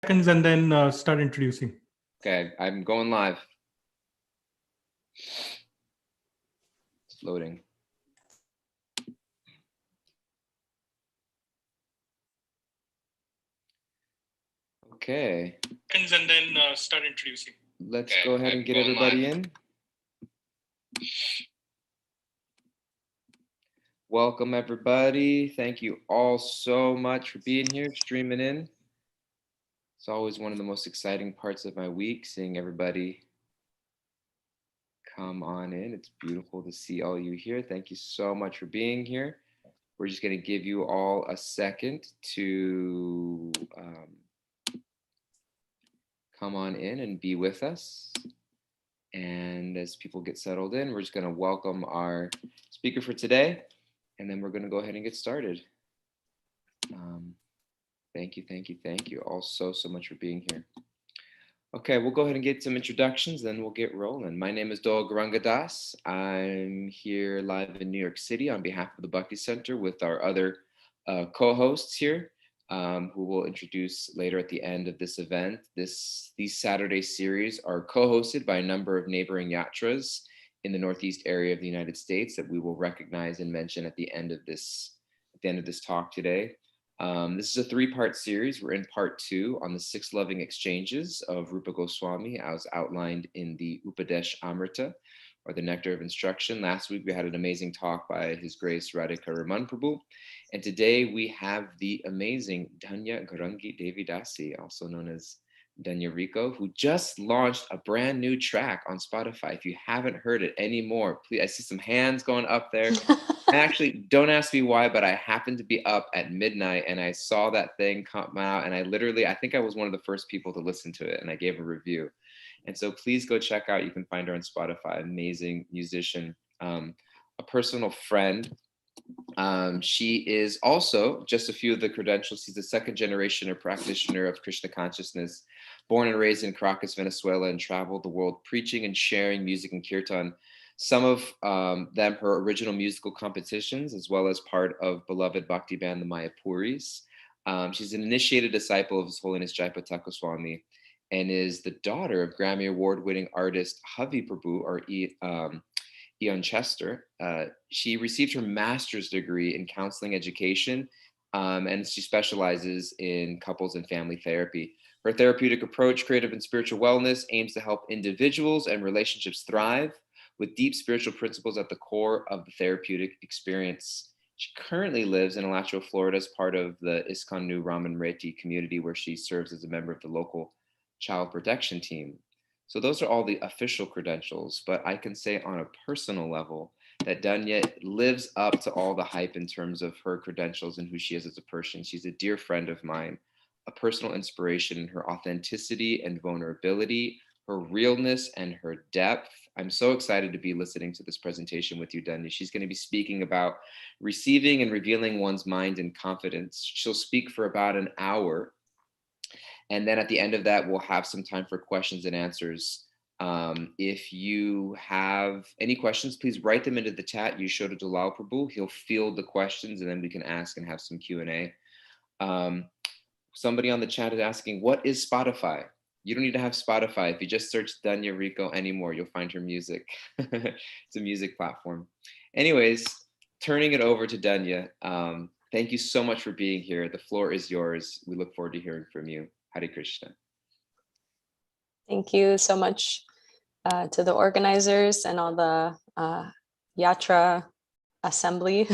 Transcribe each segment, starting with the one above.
Seconds and then start introducing. Okay, I'm going live. It's loading. Okay. Seconds and then start introducing. Let's go ahead and get everybody in. Welcome, everybody. Thank you all so much for being here, streaming in. It's always one of the most exciting parts of my week, seeing everybody come on in. It's beautiful to see all you here. Thank you so much for being here. We're just going to give you all a second to come on in and be with us. And as people get settled in, we're just going to welcome our speaker for today, and then we're going to go ahead and get started. Thank you all so much for being here. Okay, we'll go ahead and get some introductions, then we'll get rolling. My name is Dhanya Gaurangi Devi. I'm here live in New York City on behalf of the Bhakti Center with our other co-hosts here, who we'll introduce later at the end of this event. These Saturday series are co-hosted by a number of neighboring yatras in the Northeast area of the United States that we will recognize and mention at the end of this talk today. This is a 3-part series. We're in part 2 on the 6 loving exchanges of Rupa Gosvami, as outlined in the Upadesh Amrita, or the Nectar of Instruction. Last week, we had an amazing talk by His Grace Radhika Raman Prabhu. And today we have the amazing Dhanya Gaurangi Devi Dasi, also known as Dhanya Rico, who just launched a brand new track on Spotify. If you haven't heard it anymore, please, I see some hands going up there. And actually, don't ask me why, but I happened to be up at midnight and I saw that thing come out, and I think I was one of the first people to listen to it, and I gave a review. And so please go check out, you can find her on Spotify, amazing musician, a personal friend. She is also, just a few of the credentials, she's a 2nd generation practitioner of Krishna consciousness, born and raised in Caracas, Venezuela, and traveled the world preaching and sharing music and kirtan. Some of them her original musical competitions, as well as part of beloved bhakti band, the Mayapuris. She's an initiated disciple of His Holiness Jaipataka Goswami, and is the daughter of Grammy Award-winning artist Havi Prabhu, or Ian Chester. She received her master's degree in counseling education, and she specializes in couples and family therapy. Her therapeutic approach, creative and spiritual wellness, aims to help individuals and relationships thrive, with deep spiritual principles at the core of the therapeutic experience. She currently lives in Alachua, Florida, as part of the ISKCON New Raman Reti community, where she serves as a member of the local child protection team. So those are all the official credentials, but I can say on a personal level that Dhanya lives up to all the hype in terms of her credentials and who she is as a person. She's a dear friend of mine, a personal inspiration in her authenticity and vulnerability, her realness and her depth. I'm so excited to be listening to this presentation with you, Dhanya. She's going to be speaking about receiving and revealing one's mind in confidence. She'll speak for about an hour. And then at the end of that, we'll have some time for questions and answers. If you have any questions, please write them into the chat. You show to Dalal Prabhu. He'll field the questions, and then we can ask and have some Q&A. Somebody on the chat is asking, what is Spotify? You don't need to have Spotify. If you just search Dhanya Rico anymore, you'll find her music. It's a music platform. Anyways, turning it over to Dhanya. Thank you so much for being here. The floor is yours. We look forward to hearing from you. Hare Krishna. Thank you so much to the organizers and all the Yatra Assembly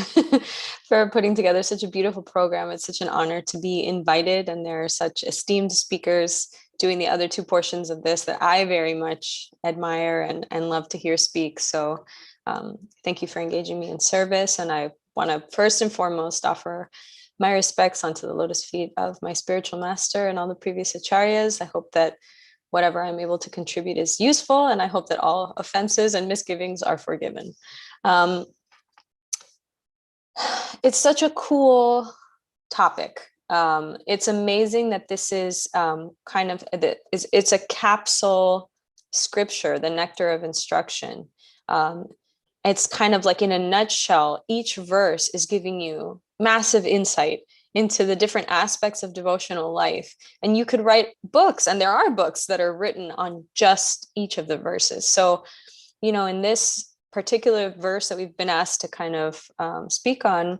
for putting together such a beautiful program. It's such an honor to be invited, and there are such esteemed speakers doing the other 2 portions of this that I very much admire and love to hear speak. So thank you for engaging me in service. And I want to first and foremost offer my respects onto the lotus feet of my spiritual master and all the previous acharyas. I hope that whatever I'm able to contribute is useful, and I hope that all offenses and misgivings are forgiven. It's such a cool topic. It's amazing that this is it's a capsule scripture, the Nectar of Instruction. It's kind of like, in a nutshell, each verse is giving you massive insight into the different aspects of devotional life. And you could write books, and there are books that are written on just each of the verses. So, in this particular verse that we've been asked to kind of speak on,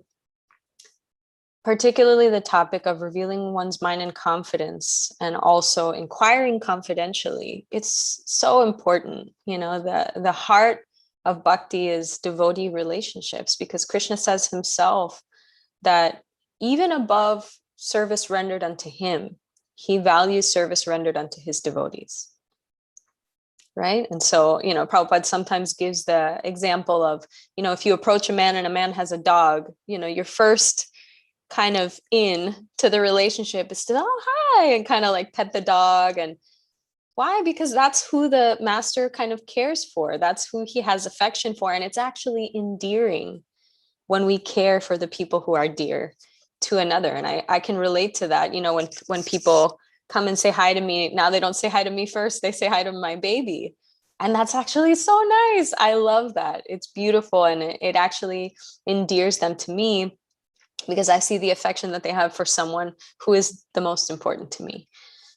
particularly the topic of revealing one's mind in confidence and also inquiring confidentially, it's so important. The heart of bhakti is devotee relationships, because Krishna says himself that even above service rendered unto him, he values service rendered unto his devotees. Right? And so, Prabhupada sometimes gives the example of, if you approach a man and a man has a dog, your first kind of in to the relationship is to, oh, hi, and kind of like pet the dog. And why? Because that's who the master kind of cares for. That's who he has affection for. And it's actually endearing when we care for the people who are dear to another. And I can relate to that. When people come and say hi to me, now they don't say hi to me first, they say hi to my baby. And that's actually so nice. I love that. It's beautiful. And it actually endears them to me, because I see the affection that they have for someone who is the most important to me.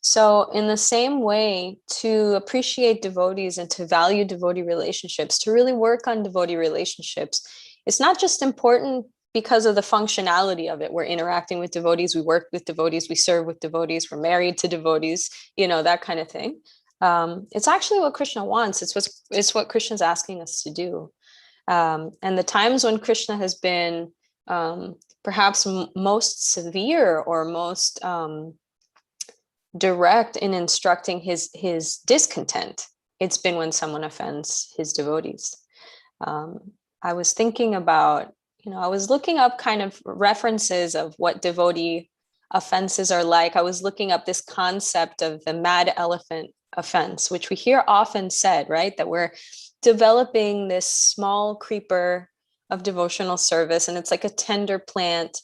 So in the same way, to appreciate devotees and to value devotee relationships, to really work on devotee relationships, it's not just important because of the functionality of it. We're interacting with devotees, we work with devotees, we serve with devotees, we're married to devotees, that kind of thing. It's actually what Krishna wants. It's what Krishna's asking us to do. And the times when Krishna has been perhaps most severe or most direct in instructing his discontent, it's been when someone offends his devotees. I was thinking about, I was looking up kind of references of what devotee offenses are like. I was looking up this concept of the mad elephant offense, which we hear often said, right? That we're developing this small creeper of devotional service, and it's like a tender plant,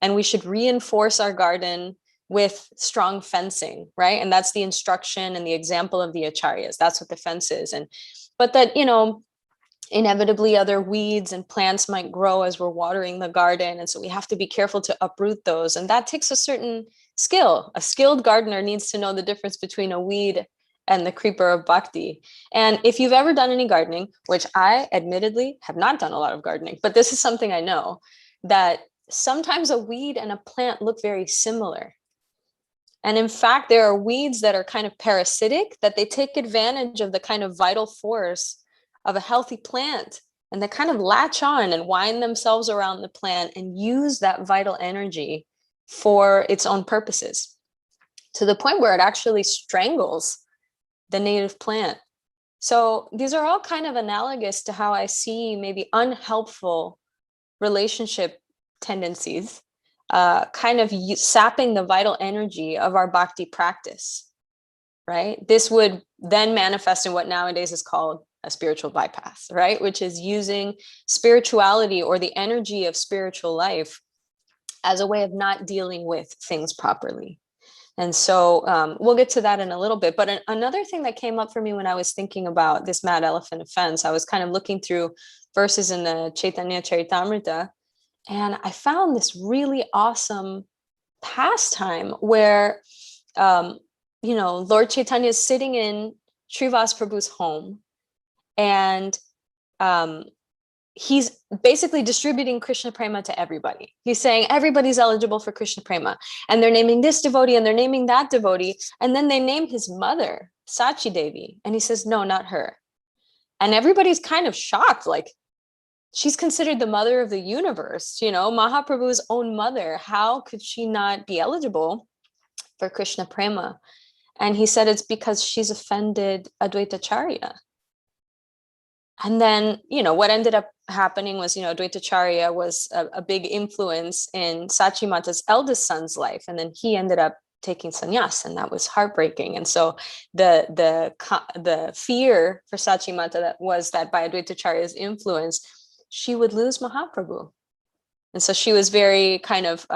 and we should reinforce our garden with strong fencing, right? And that's the instruction and the example of the acharyas. That's what the fence is. But that, inevitably other weeds and plants might grow as we're watering the garden, and so we have to be careful to uproot those, and that takes a certain skill. A skilled gardener needs to know the difference between a weed and the creeper of bhakti. And if you've ever done any gardening, which I admittedly have not done a lot of gardening, but this is something I know, that sometimes a weed and a plant look very similar. And in fact, there are weeds that are kind of parasitic, that they take advantage of the kind of vital force of a healthy plant, and they kind of latch on and wind themselves around the plant and use that vital energy for its own purposes, to the point where it actually strangles the native plant. So these are all kind of analogous to how I see maybe unhelpful relationship tendencies kind of sapping the vital energy of our bhakti practice, right? This would then manifest in what nowadays is called a spiritual bypass, right? Which is using spirituality or the energy of spiritual life as a way of not dealing with things properly. And so we'll get to that in a little bit. But another thing that came up for me when I was thinking about this mad elephant offense, I was kind of looking through verses in the Chaitanya Charitamrita, and I found this really awesome pastime where, Lord Chaitanya is sitting in Srivas Prabhu's home, and he's basically distributing Krishna Prema to everybody. He's saying everybody's eligible for Krishna Prema, and they're naming this devotee and they're naming that devotee. And then they name his mother, Sachi Devi. And he says, no, not her. And everybody's kind of shocked. Like, she's considered the mother of the universe, Mahaprabhu's own mother. How could she not be eligible for Krishna Prema? And he said, it's because she's offended Advaitacharya. And then, what ended up happening was, Advaitacharya was a big influence in Sachi Mata's eldest son's life. And then he ended up taking sannyas, and that was heartbreaking. And so the fear for Sachi Mata was that by Advaitacharya's influence, she would lose Mahaprabhu. And so she was very kind of,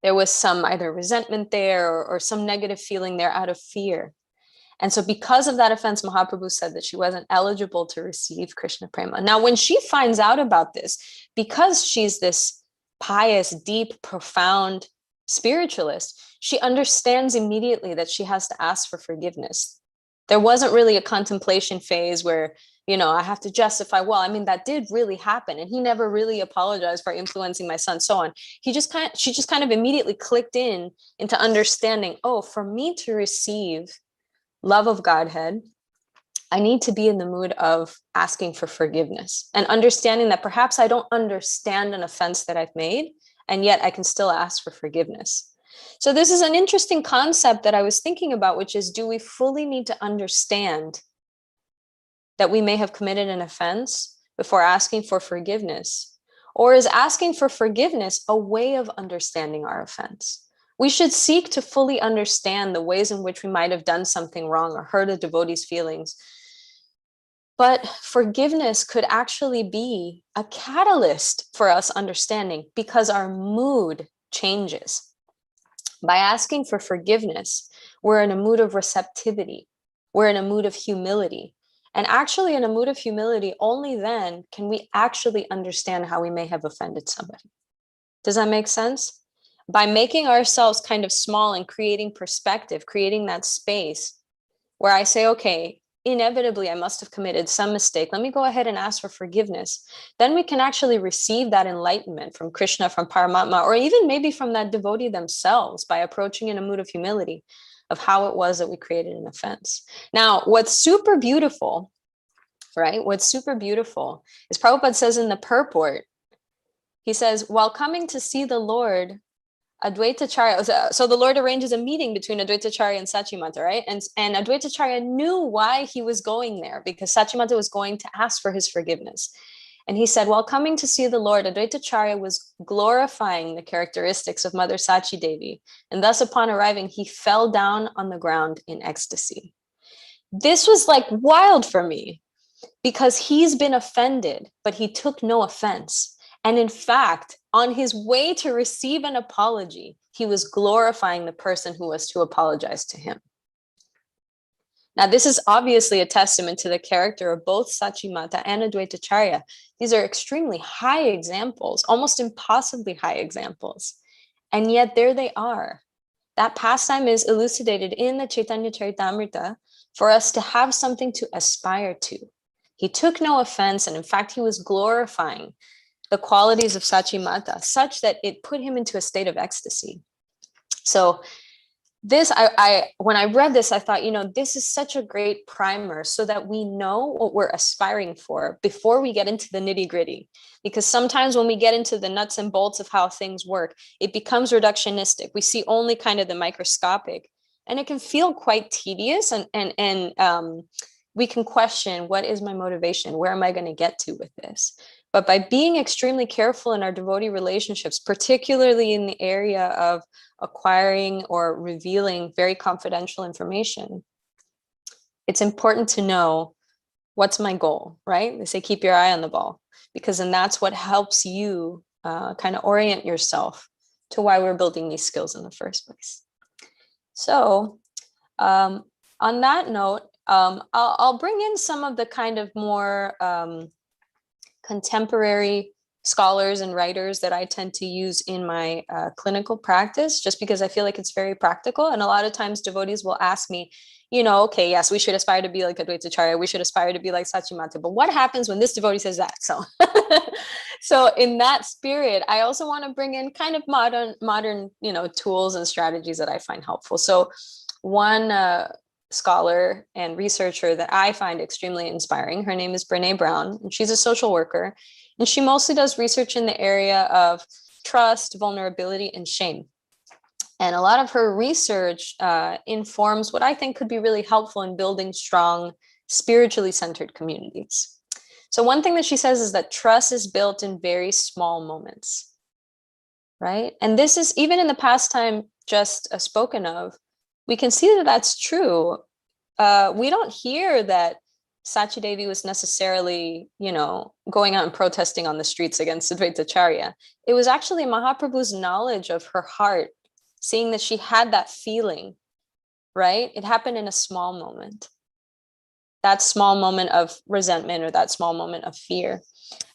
there was some either resentment there or some negative feeling there out of fear. And so because of that offense, Mahaprabhu said that she wasn't eligible to receive Krishna Prema. Now, when she finds out about this, because she's this pious, deep, profound spiritualist, she understands immediately that she has to ask for forgiveness. There wasn't really a contemplation phase where, I have to justify, well, I mean, that did really happen. And he never really apologized for influencing my son, so on. She just kind of immediately clicked into understanding, oh, for me to receive love of Godhead, I need to be in the mood of asking for forgiveness and understanding that perhaps I don't understand an offense that I've made, and yet I can still ask for forgiveness. So this is an interesting concept that I was thinking about, which is, do we fully need to understand that we may have committed an offense before asking for forgiveness? Or is asking for forgiveness a way of understanding our offense? We should seek to fully understand the ways in which we might have done something wrong or hurt a devotee's feelings. But forgiveness could actually be a catalyst for us understanding, because our mood changes. By asking for forgiveness, we're in a mood of receptivity. We're in a mood of humility. And actually, in a mood of humility, only then can we actually understand how we may have offended somebody. Does that make sense? By making ourselves kind of small and creating perspective, creating that space where I say, okay, inevitably, I must have committed some mistake. Let me go ahead and ask for forgiveness. Then we can actually receive that enlightenment from Krishna, from Paramatma, or even maybe from that devotee themselves, by approaching in a mood of humility of how it was that we created an offense. Now, what's super beautiful, right? What's super beautiful is Prabhupada says in the purport, he says, while coming to see the Lord, Advaitacharya, so the Lord arranges a meeting between Advaitacharya and Sachimata, right? And Advaitacharya knew why he was going there, because Sachimata was going to ask for his forgiveness. And he said, while coming to see the Lord, Advaitacharya was glorifying the characteristics of Mother Sachi Devi. And thus, upon arriving, he fell down on the ground in ecstasy. This was like wild for me, because he's been offended, but he took no offense. And in fact, on his way to receive an apology, he was glorifying the person who was to apologize to him. Now, this is obviously a testament to the character of both Sachimata and Advaitacharya. These are extremely high examples, almost impossibly high examples. And yet there they are. That pastime is elucidated in the Chaitanya Charitamrita for us to have something to aspire to. He took no offense, and in fact, he was glorifying the qualities of Sachimata such that it put him into a state of ecstasy. So this, when I read this, I thought, this is such a great primer so that we know what we're aspiring for before we get into the nitty gritty. Because sometimes when we get into the nuts and bolts of how things work, it becomes reductionistic. We see only kind of the microscopic, and it can feel quite tedious, and we can question, what is my motivation? Where am I going to get to with this? But by being extremely careful in our devotee relationships, particularly in the area of acquiring or revealing very confidential information, it's important to know, what's my goal, right? They say, keep your eye on the ball, because then that's what helps you kind of orient yourself to why we're building these skills in the first place. So on that note, I'll bring in some of the kind of more contemporary scholars and writers that I tend to use in my clinical practice, just because I feel like it's very practical. And a lot of times devotees will ask me, okay, yes, we should aspire to be like Advaitacharya, we should aspire to be like Sachimata, but what happens when this devotee says that? So in that spirit, I also want to bring in kind of modern, tools and strategies that I find helpful. So one scholar and researcher that I find extremely inspiring, her name is Brene Brown, and she's a social worker, and she mostly does research in the area of trust, vulnerability, and shame. And a lot of her research informs what I think could be really helpful in building strong, spiritually centered communities. So one thing that she says is that trust is built in very small moments, right? And this is, even in the pastime just spoken of, we can see that that's true. We don't hear that Sachi Devi was necessarily, going out and protesting on the streets against Advaitacharya. It was actually Mahaprabhu's knowledge of her heart, seeing that she had that feeling, right? It happened in a small moment. that small moment of resentment or that small moment of fear.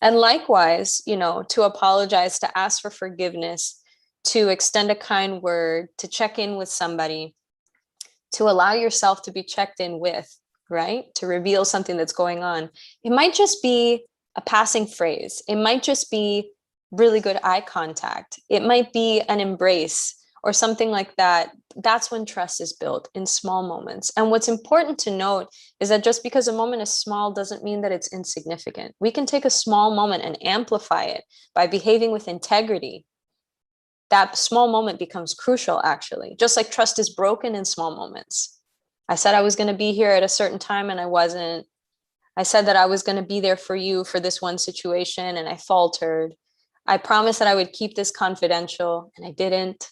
And likewise, you know, to apologize, to ask for forgiveness, to extend a kind word, to check in with somebody, to allow yourself to be checked in with, right? To reveal something that's going on. It might just be a passing phrase. It might just be really good eye contact. It might be an embrace or something like that. That's when trust is built, in small moments. And what's important to note is that just because a moment is small doesn't mean that it's insignificant. We can take a small moment and amplify it by behaving with integrity. That small moment becomes crucial, actually. Just like trust is broken in small moments. I said I was going to be here at a certain time and I wasn't. I said that I was going to be there for you for this one situation and I faltered. I promised that I would keep this confidential and I didn't.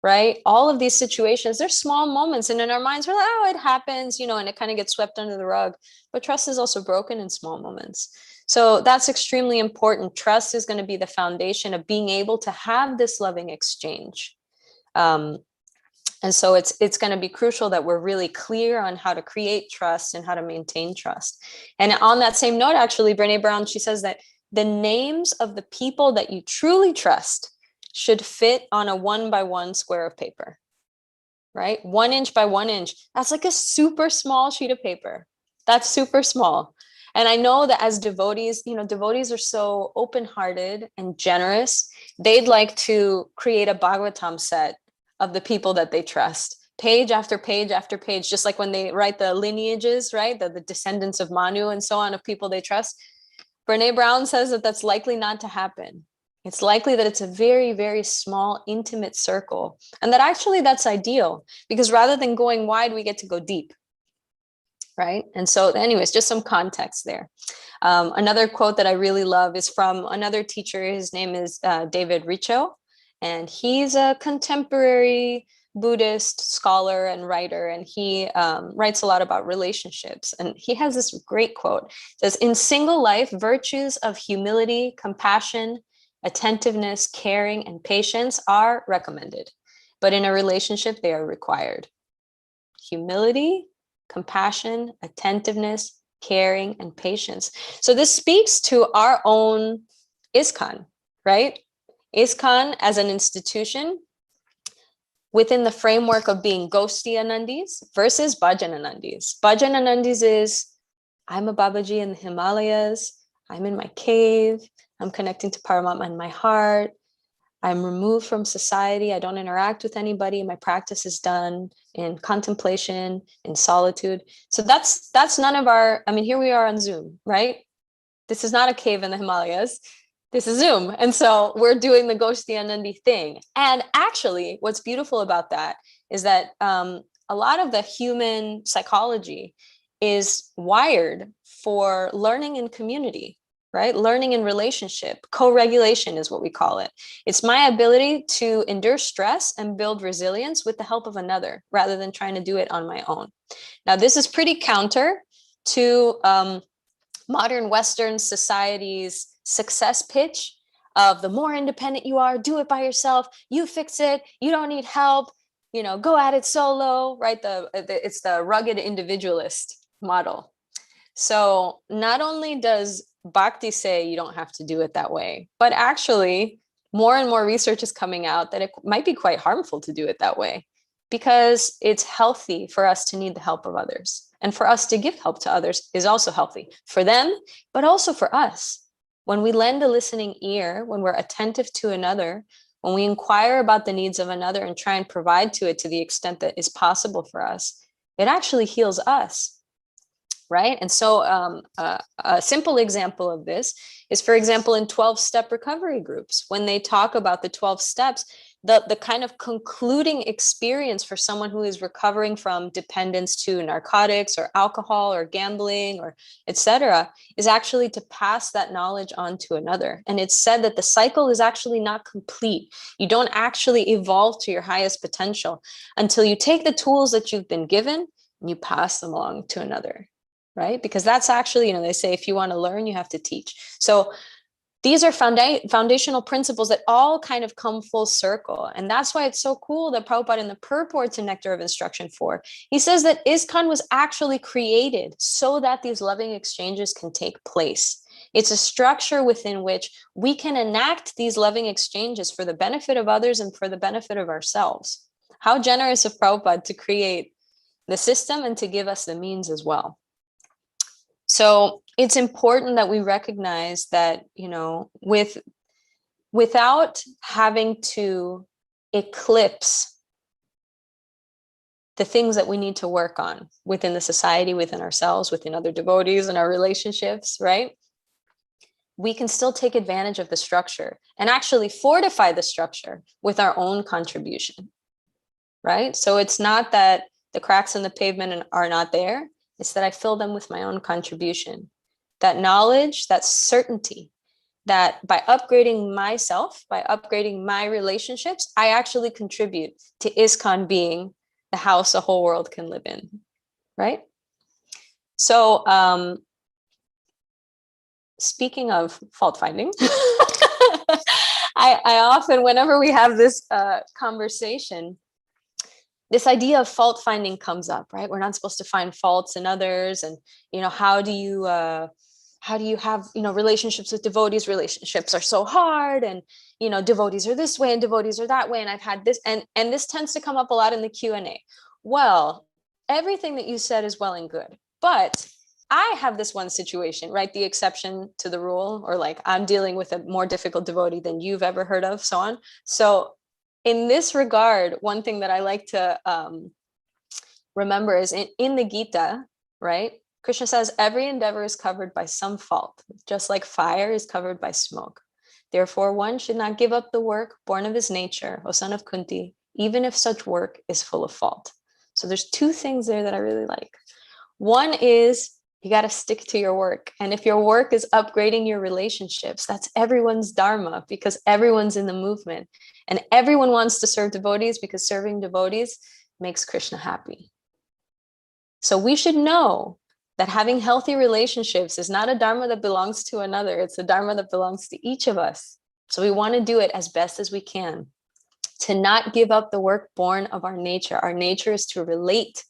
Right? All of these situations, they're small moments. And in our minds, we're like, oh, it happens, you know, and it kind of gets swept under the rug. But trust is also broken in small moments. So that's extremely important. Trust is going to be the foundation of being able to have this loving exchange. And so it's going to be crucial that we're really clear on how to create trust and how to maintain trust. And on that same note, actually, Brene Brown, she says that the names of the people that you truly trust should fit on a 1-by-1 square of paper, right? 1 inch by 1 inch. That's like a super small sheet of paper. That's super small. And I know that as devotees, you know, devotees are so open-hearted and generous. They'd like to create a Bhagavatam set of the people that they trust, page after page after page, just like when they write the lineages, right? The descendants of Manu and so on of people they trust. Brene Brown says that that's likely not to happen. It's likely that it's a very, very small, intimate circle. And that actually that's ideal because rather than going wide, we get to go deep. Right. And so anyways, just some context there. Another quote that I really love is from another teacher. His name is David Richo, and he's a contemporary Buddhist scholar and writer. And he writes a lot about relationships. And he has this great quote. It says, in single life, virtues of humility, compassion, attentiveness, caring, and patience are recommended, but in a relationship, they are required. Humility, compassion, attentiveness, caring, and patience. So this speaks to our own ISKCON, right? ISKCON as an institution within the framework of being Ghosty Anandis versus Bhajan Anandis. Bhajan Anandis is, I'm a Babaji in the Himalayas, I'm in my cave, I'm connecting to Paramatma in my heart. I'm removed from society. I don't interact with anybody. My practice is done in contemplation, in solitude. So that's none of our, I mean, here we are on Zoom, right? This is not a cave in the Himalayas. This is Zoom. And so we're doing the Ghosty Anandi thing. And actually, what's beautiful about that is that a lot of the human psychology is wired for learning in community. Right? Learning in relationship, co-regulation is what we call it. It's my ability to endure stress and build resilience with the help of another rather than trying to do it on my own. Now, this is pretty counter to modern Western society's success pitch of the more independent you are, do it by yourself, you fix it, you don't need help, you know, go at it solo, right? It's the rugged individualist model. So not only does Bhakti say you don't have to do it that way, but actually more and more research is coming out that it might be quite harmful to do it that way because it's healthy for us to need the help of others. And for us to give help to others is also healthy for them, but also for us. When we lend a listening ear, when we're attentive to another, when we inquire about the needs of another and try and provide to it to the extent that is possible for us, it actually heals us. Right. And so a simple example of this is, for example, in 12-step recovery groups, when they talk about the 12 steps, the kind of concluding experience for someone who is recovering from dependence to narcotics or alcohol or gambling or etc. is actually to pass that knowledge on to another. And it's said that the cycle is actually not complete. You don't actually evolve to your highest potential until you take the tools that you've been given and you pass them along to another. Right? Because that's actually, you know, they say if you want to learn, you have to teach. So these are foundational principles that all kind of come full circle. And that's why it's so cool that Prabhupada in the purport to Nectar of Instruction 4, he says that ISKCON was actually created so that these loving exchanges can take place. It's a structure within which we can enact these loving exchanges for the benefit of others and for the benefit of ourselves. How generous of Prabhupada to create the system and to give us the means as well. So it's important that we recognize that, you know, without having to eclipse the things that we need to work on within the society, within ourselves, within other devotees and our relationships, right? We can still take advantage of the structure and actually fortify the structure with our own contribution, right? So it's not that the cracks in the pavement are not there. It's that I fill them with my own contribution. That knowledge, that certainty, that by upgrading myself, by upgrading my relationships, I actually contribute to ISKCON being the house a whole world can live in, right? So speaking of fault finding, I often, whenever we have this conversation, this idea of fault finding comes up, right? We're not supposed to find faults in others. And, you know, how do you have, you know, relationships with devotees? Relationships are so hard, and, you know, devotees are this way and devotees are that way. And I've had this, and this tends to come up a lot in the Q&A. Well, everything that you said is well and good, but I have this one situation, right? The exception to the rule, or like I'm dealing with a more difficult devotee than you've ever heard of, so on. So in this regard, one thing that I like to remember is in the Gita, right? Krishna says, every endeavor is covered by some fault, just like fire is covered by smoke. Therefore, one should not give up the work born of his nature, O son of Kunti, even if such work is full of fault. So there's two things there that I really like. One is you got to stick to your work. And if your work is upgrading your relationships, that's everyone's dharma, because everyone's in the movement. And everyone wants to serve devotees because serving devotees makes Krishna happy. So we should know that having healthy relationships is not a dharma that belongs to another. It's a dharma that belongs to each of us. So we want to do it as best as we can, to not give up the work born of our nature. Our nature is to relate.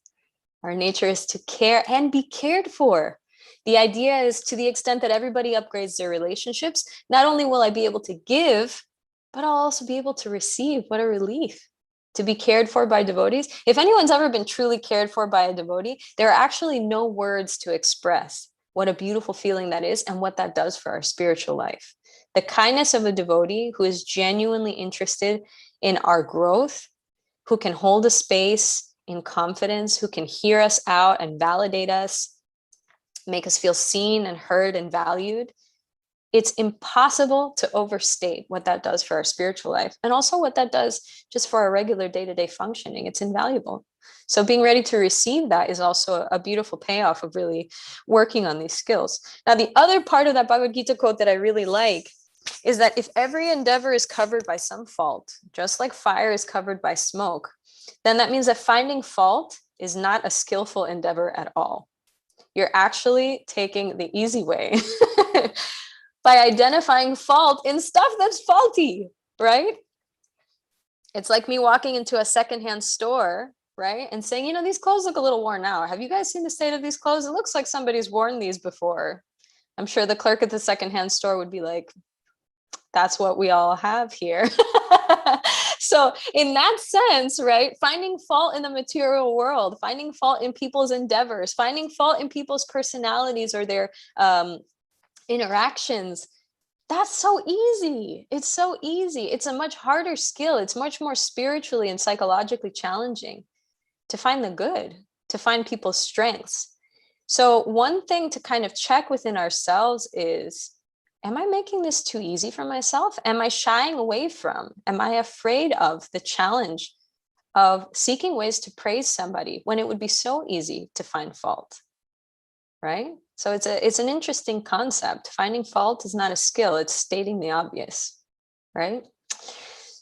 Our nature is to care and be cared for. The idea is, to the extent that everybody upgrades their relationships, not only will I be able to give, but I'll also be able to receive. What a relief to be cared for by devotees. If anyone's ever been truly cared for by a devotee, there are actually no words to express what a beautiful feeling that is and what that does for our spiritual life. The kindness of a devotee who is genuinely interested in our growth, who can hold a space in confidence, who can hear us out and validate us, make us feel seen and heard and valued. It's impossible to overstate what that does for our spiritual life, and also what that does just for our regular day-to-day functioning. It's invaluable. So being ready to receive that is also a beautiful payoff of really working on these skills. Now, the other part of that Bhagavad Gita quote that I really like is that if every endeavor is covered by some fault, just like fire is covered by smoke, then that means that finding fault is not a skillful endeavor at all. You're actually taking the easy way by identifying fault in stuff that's faulty, right? It's like me walking into a secondhand store, right? And saying, you know, these clothes look a little worn out. Have you guys seen the state of these clothes? It looks like somebody's worn these before. I'm sure the clerk at the secondhand store would be like, that's what we all have here. So in that sense, right, finding fault in the material world, finding fault in people's endeavors, finding fault in people's personalities or their interactions, that's so easy. It's so easy. It's a much harder skill. It's much more spiritually and psychologically challenging to find the good, to find people's strengths. So one thing to kind of check within ourselves is, am I making this too easy for myself? Am I shying away from, am I afraid of the challenge of seeking ways to praise somebody when it would be so easy to find fault, right? So it's an interesting concept. Finding fault is not a skill, it's stating the obvious, right?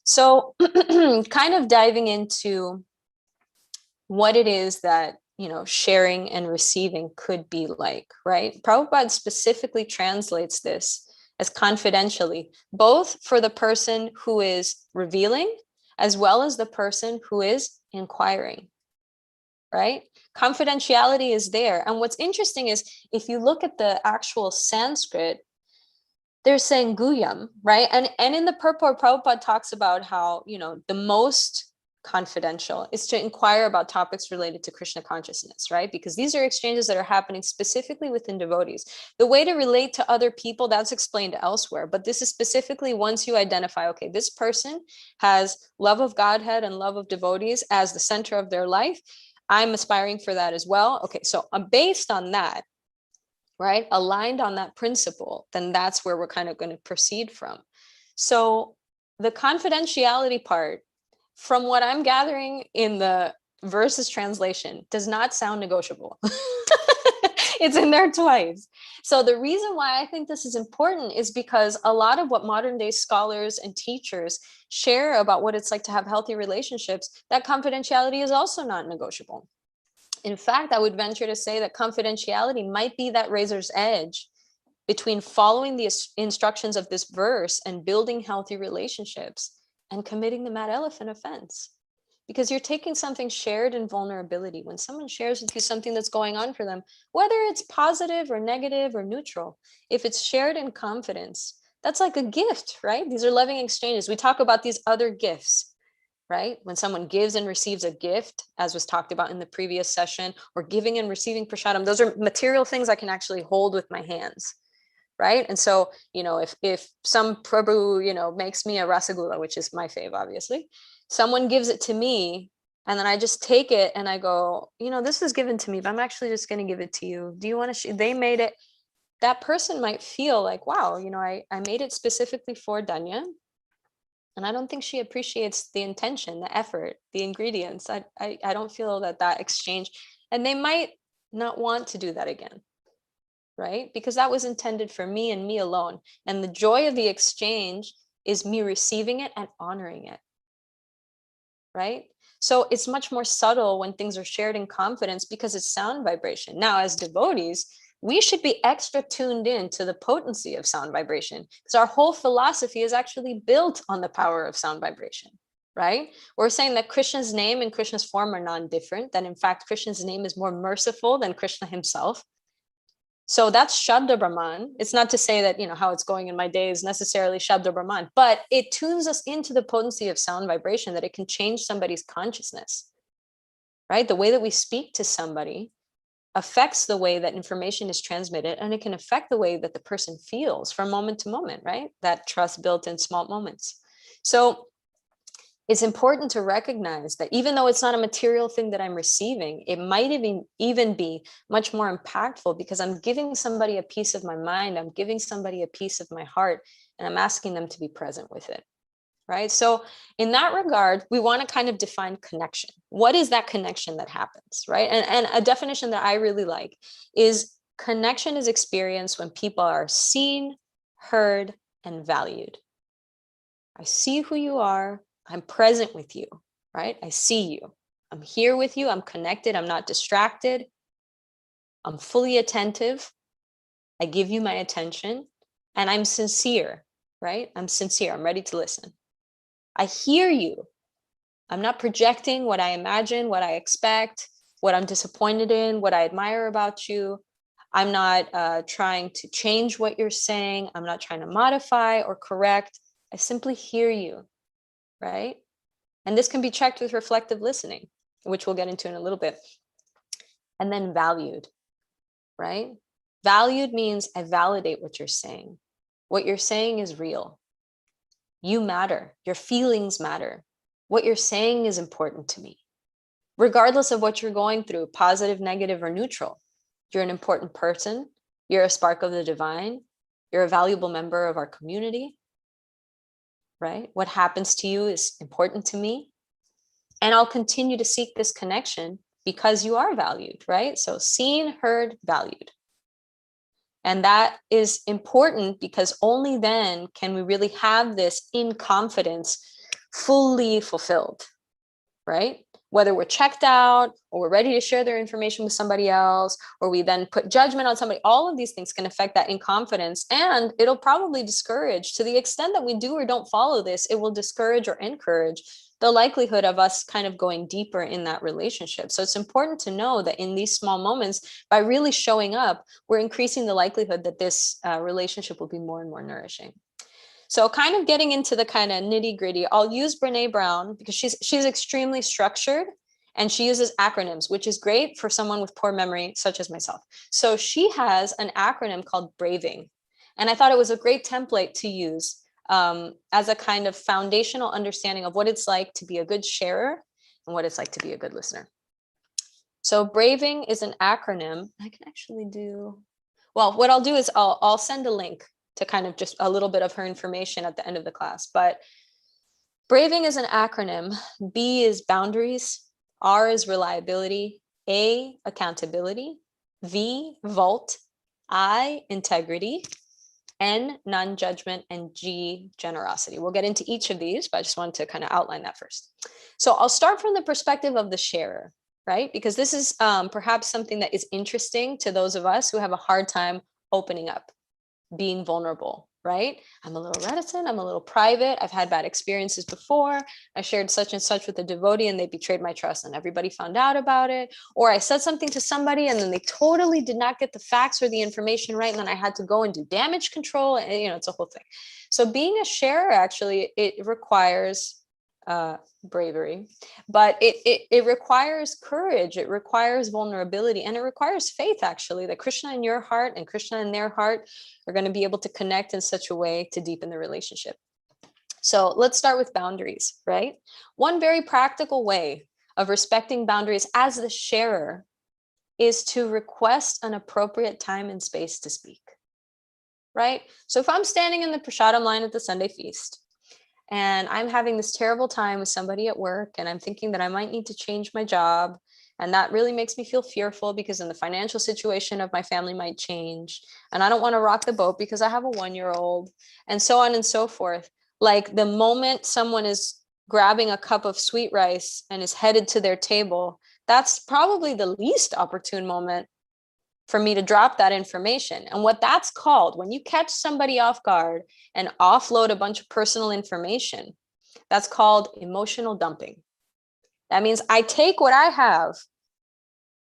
So kind of diving into what it is that, you know, sharing and receiving could be like, right? Prabhupada specifically translates this as confidentially, both for the person who is revealing as well as the person who is inquiring, right? Confidentiality is there. And what's interesting is if you look at the actual Sanskrit, they're saying guyam, right? And in the purport, Prabhupada talks about how, the most confidential is to inquire about topics related to Krishna consciousness, right? Because these are exchanges that are happening specifically within devotees. The way to relate to other people, that's explained elsewhere, but this is specifically once you identify, okay, this person has love of Godhead and love of devotees as the center of their life. I'm aspiring for that as well. Okay, so based on that, right, aligned on that principle, then that's where we're kind of going to proceed from. So the confidentiality part, from what I'm gathering in the verses translation, does not sound negotiable. It's in there twice. So the reason why I think this is important is because a lot of what modern day scholars and teachers share about what it's like to have healthy relationships, that confidentiality is also not negotiable. In fact, I would venture to say that confidentiality might be that razor's edge between following the instructions of this verse and building healthy relationships and committing the mad elephant offense. Because you're taking something shared in vulnerability. When someone shares with you something that's going on for them, whether it's positive or negative or neutral, if it's shared in confidence, that's like a gift, right? These are loving exchanges. We talk about these other gifts, right? When someone gives and receives a gift, as was talked about in the previous session, or giving and receiving prasadam, those are material things I can actually hold with my hands, right? And so, if some Prabhu, makes me a rasagula, which is my fave, obviously, someone gives it to me, and then I just take it and I go, this was given to me, but I'm actually just going to give it to you. Do you want to, they made it. That person might feel like, wow, I made it specifically for Dhanya. And I don't think she appreciates the intention, the effort, the ingredients. I don't feel that exchange, and they might not want to do that again, right? Because that was intended for me and me alone. And the joy of the exchange is me receiving it and honoring it, right? So it's much more subtle when things are shared in confidence because it's sound vibration. Now, as devotees, we should be extra tuned in to the potency of sound vibration because our whole philosophy is actually built on the power of sound vibration, right? We're saying that Krishna's name and Krishna's form are non-different, that in fact, Krishna's name is more merciful than Krishna himself. So that's Shabda Brahman. It's not to say that, how it's going in my day is necessarily Shabda Brahman, but it tunes us into the potency of sound vibration, that it can change somebody's consciousness, right? The way that we speak to somebody affects the way that information is transmitted, and it can affect the way that the person feels from moment to moment, right? That trust built in small moments. So it's important to recognize that even though it's not a material thing that I'm receiving, it might even be much more impactful because I'm giving somebody a piece of my mind, I'm giving somebody a piece of my heart, and I'm asking them to be present with it, right? So in that regard, we want to kind of define connection. What is that connection that happens, right? And a definition that I really like is connection is experienced when people are seen, heard, and valued. I see who you are. I'm present with you, right? I see you. I'm here with you. I'm connected. I'm not distracted. I'm fully attentive. I give you my attention, and I'm sincere, right? I'm sincere. I'm ready to listen. I hear you. I'm not projecting what I imagine, what I expect, what I'm disappointed in, what I admire about you. I'm not trying to change what you're saying. I'm not trying to modify or correct. I simply hear you, right? And this can be checked with reflective listening, which we'll get into in a little bit. And then valued, right? Valued means I validate what you're saying. What you're saying is real. You matter. Your feelings matter. What you're saying is important to me. Regardless of what you're going through, positive, negative, or neutral, you're an important person. You're a spark of the divine. You're a valuable member of our community, right? What happens to you is important to me. And I'll continue to seek this connection because you are valued, right? So seen, heard, valued. And that is important because only then can we really have this in confidence fully fulfilled, right? whether we're checked out or we're ready to share their information with somebody else, or we then put judgment on somebody. All of these things can affect that in confidence, and it'll probably discourage, to the extent that we do or don't follow this, it will discourage or encourage the likelihood of us kind of going deeper in that relationship. So it's important to know that in these small moments, by really showing up, we're increasing the likelihood that this relationship will be more and more nourishing. So kind of getting into the kind of nitty gritty, I'll use Brene Brown because she's extremely structured and she uses acronyms, which is great for someone with poor memory, such as myself. So she has an acronym called BRAVING. And I thought it was a great template to use as a kind of foundational understanding of what it's like to be a good sharer and what it's like to be a good listener. So BRAVING is an acronym. I can actually do, well, what I'll do is I'll send a link to kind of just a little bit of her information at the end of the class. But BRAVING is an acronym. B is boundaries, R is reliability, A, accountability, V, vault, I, integrity, N, non-judgment, and G, generosity. We'll get into each of these, but I just wanted to kind of outline that first. So I'll start from the perspective of the sharer, right? Because this is perhaps something that is interesting to those of us who have a hard time opening up, being vulnerable, right? I'm a little reticent, I'm a little private, I've had bad experiences before, I shared such and such with a devotee and they betrayed my trust and everybody found out about it, or I said something to somebody and then they totally did not get the facts or the information right, and then I had to go and do damage control, and it's a whole thing. So being a sharer, actually, it requires bravery, but it requires courage, it requires vulnerability, and it requires faith, actually, that Krishna in your heart and Krishna in their heart are going to be able to connect in such a way to deepen the relationship. So let's start with boundaries, right? One very practical way of respecting boundaries as the sharer is to request an appropriate time and space to speak, right? So if I'm standing in the prasadam line at the Sunday feast and I'm having this terrible time with somebody at work and I'm thinking that I might need to change my job, and that really makes me feel fearful because then the financial situation of my family might change, and I don't want to rock the boat because I have a 1-year-old, and so on and so forth. Like the moment someone is grabbing a cup of sweet rice and is headed to their table, that's probably the least opportune moment for me to drop that information. And what that's called, when you catch somebody off guard and offload a bunch of personal information, that's called emotional dumping. That means I take what I have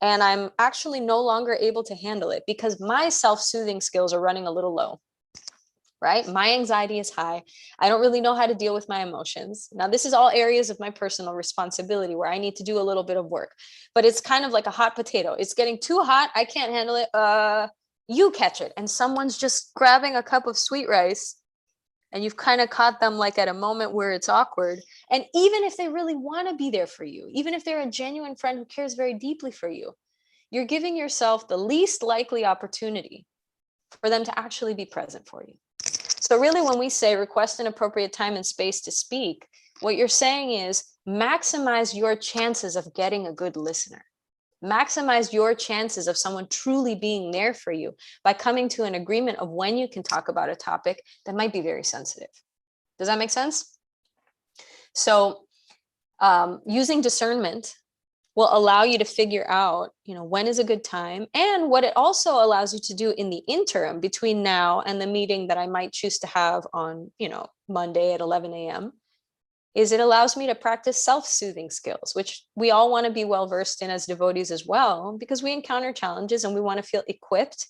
and I'm actually no longer able to handle it because my self-soothing skills are running a little low, right? My anxiety is high. I don't really know how to deal with my emotions. Now, this is all areas of my personal responsibility where I need to do a little bit of work, but it's kind of like a hot potato. It's getting too hot. I can't handle it. You catch it. And someone's just grabbing a cup of sweet rice and you've kind of caught them like at a moment where it's awkward. And even if they really want to be there for you, even if they're a genuine friend who cares very deeply for you, you're giving yourself the least likely opportunity for them to actually be present for you. So really, when we say request an appropriate time and space to speak, what you're saying is maximize your chances of getting a good listener. Maximize your chances of someone truly being there for you by coming to an agreement of when you can talk about a topic that might be very sensitive. Does that make sense? So using discernment will allow you to figure out, when is a good time. And what it also allows you to do in the interim between now and the meeting that I might choose to have on, Monday at 11 a.m. is it allows me to practice self-soothing skills, which we all want to be well-versed in as devotees as well, because we encounter challenges and we want to feel equipped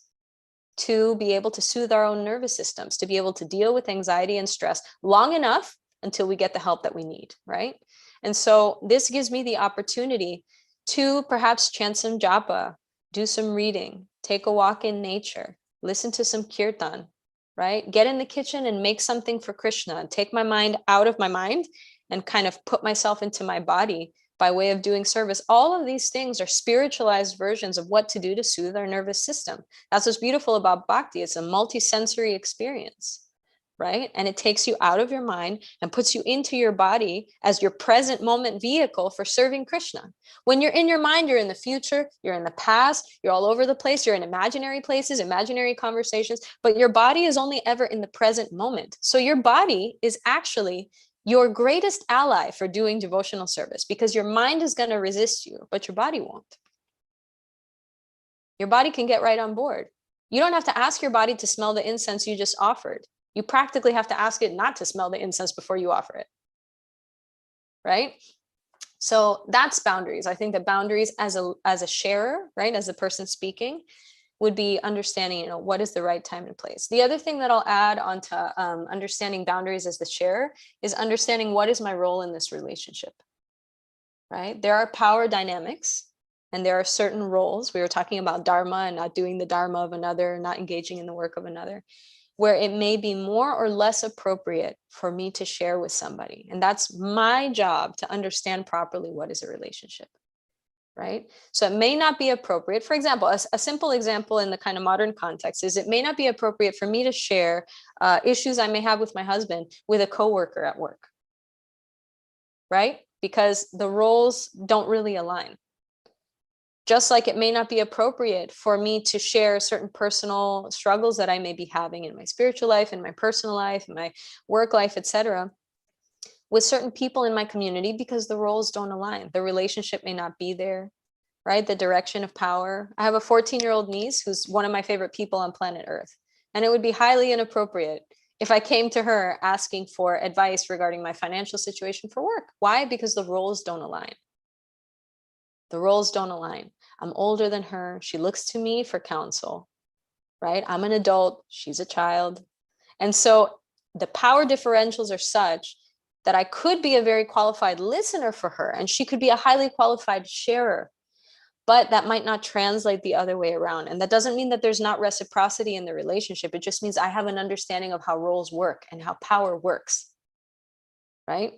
to be able to soothe our own nervous systems, to be able to deal with anxiety and stress long enough until we get the help that we need, right? And so this gives me the opportunity to perhaps chant some japa, do some reading, take a walk in nature, listen to some kirtan, right? Get in the kitchen and make something for Krishna and take my mind out of my mind and kind of put myself into my body by way of doing service. All of these things are spiritualized versions of what to do to soothe our nervous system. That's what's beautiful about bhakti. It's a multi-sensory experience, right? And it takes you out of your mind and puts you into your body as your present moment vehicle for serving Krishna. When you're in your mind, you're in the future, you're in the past, you're all over the place, you're in imaginary places, imaginary conversations, but your body is only ever in the present moment. So your body is actually your greatest ally for doing devotional service, because your mind is going to resist you, but your body won't. Your body can get right on board. You don't have to ask your body to smell the incense you just offered. You practically have to ask it not to smell the incense before you offer it. Right? So that's boundaries. I think that boundaries as a sharer, right, as a person speaking, would be understanding, you know, what is the right time and place. The other thing that I'll add onto understanding boundaries as the sharer is understanding what is my role in this relationship, right? There are power dynamics and there are certain roles. We were talking about dharma and not doing the dharma of another, not engaging in the work of another, where it may be more or less appropriate for me to share with somebody. And that's my job to understand properly what is a relationship. Right? So it may not be appropriate. For example, a simple example in the kind of modern context is it may not be appropriate for me to share issues I may have with my husband with a coworker at work, right? Because the roles don't really align. Just like it may not be appropriate for me to share certain personal struggles that I may be having in my spiritual life, in my personal life, in my work life, etc., with certain people in my community, because the roles don't align. The relationship may not be there, right? The direction of power. I have a 14-year-old niece who's one of my favorite people on planet Earth. And it would be highly inappropriate if I came to her asking for advice regarding my financial situation for work. Why? Because the roles don't align. The roles don't align. I'm older than her. She looks to me for counsel, right? I'm an adult. She's a child. And so the power differentials are such that I could be a very qualified listener for her, and she could be a highly qualified sharer, but that might not translate the other way around. And that doesn't mean that there's not reciprocity in the relationship. It just means I have an understanding of how roles work and how power works, right?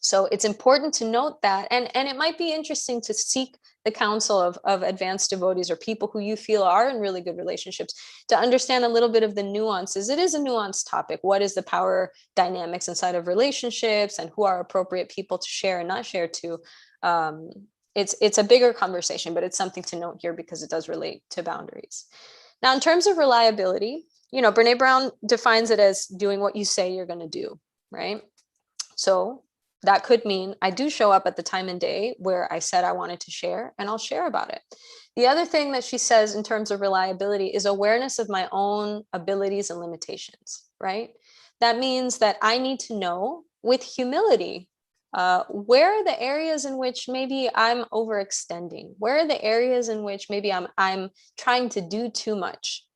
So it's important to note that, and it might be interesting to seek the counsel of advanced devotees or people who you feel are in really good relationships to understand a little bit of the nuances. It is a nuanced topic. What is the power dynamics inside of relationships, and who are appropriate people to share and not share to? It's a bigger conversation, but it's something to note here because it does relate to boundaries. Now, in terms of reliability, you know, Brene Brown defines it as doing what you say you're going to do, right? So that could mean I do show up at the time and day where I said I wanted to share, and I'll share about it. The other thing that she says in terms of reliability is awareness of my own abilities and limitations, right? That means that I need to know with humility, where are the areas in which maybe I'm overextending? Where are the areas in which maybe I'm trying to do too much,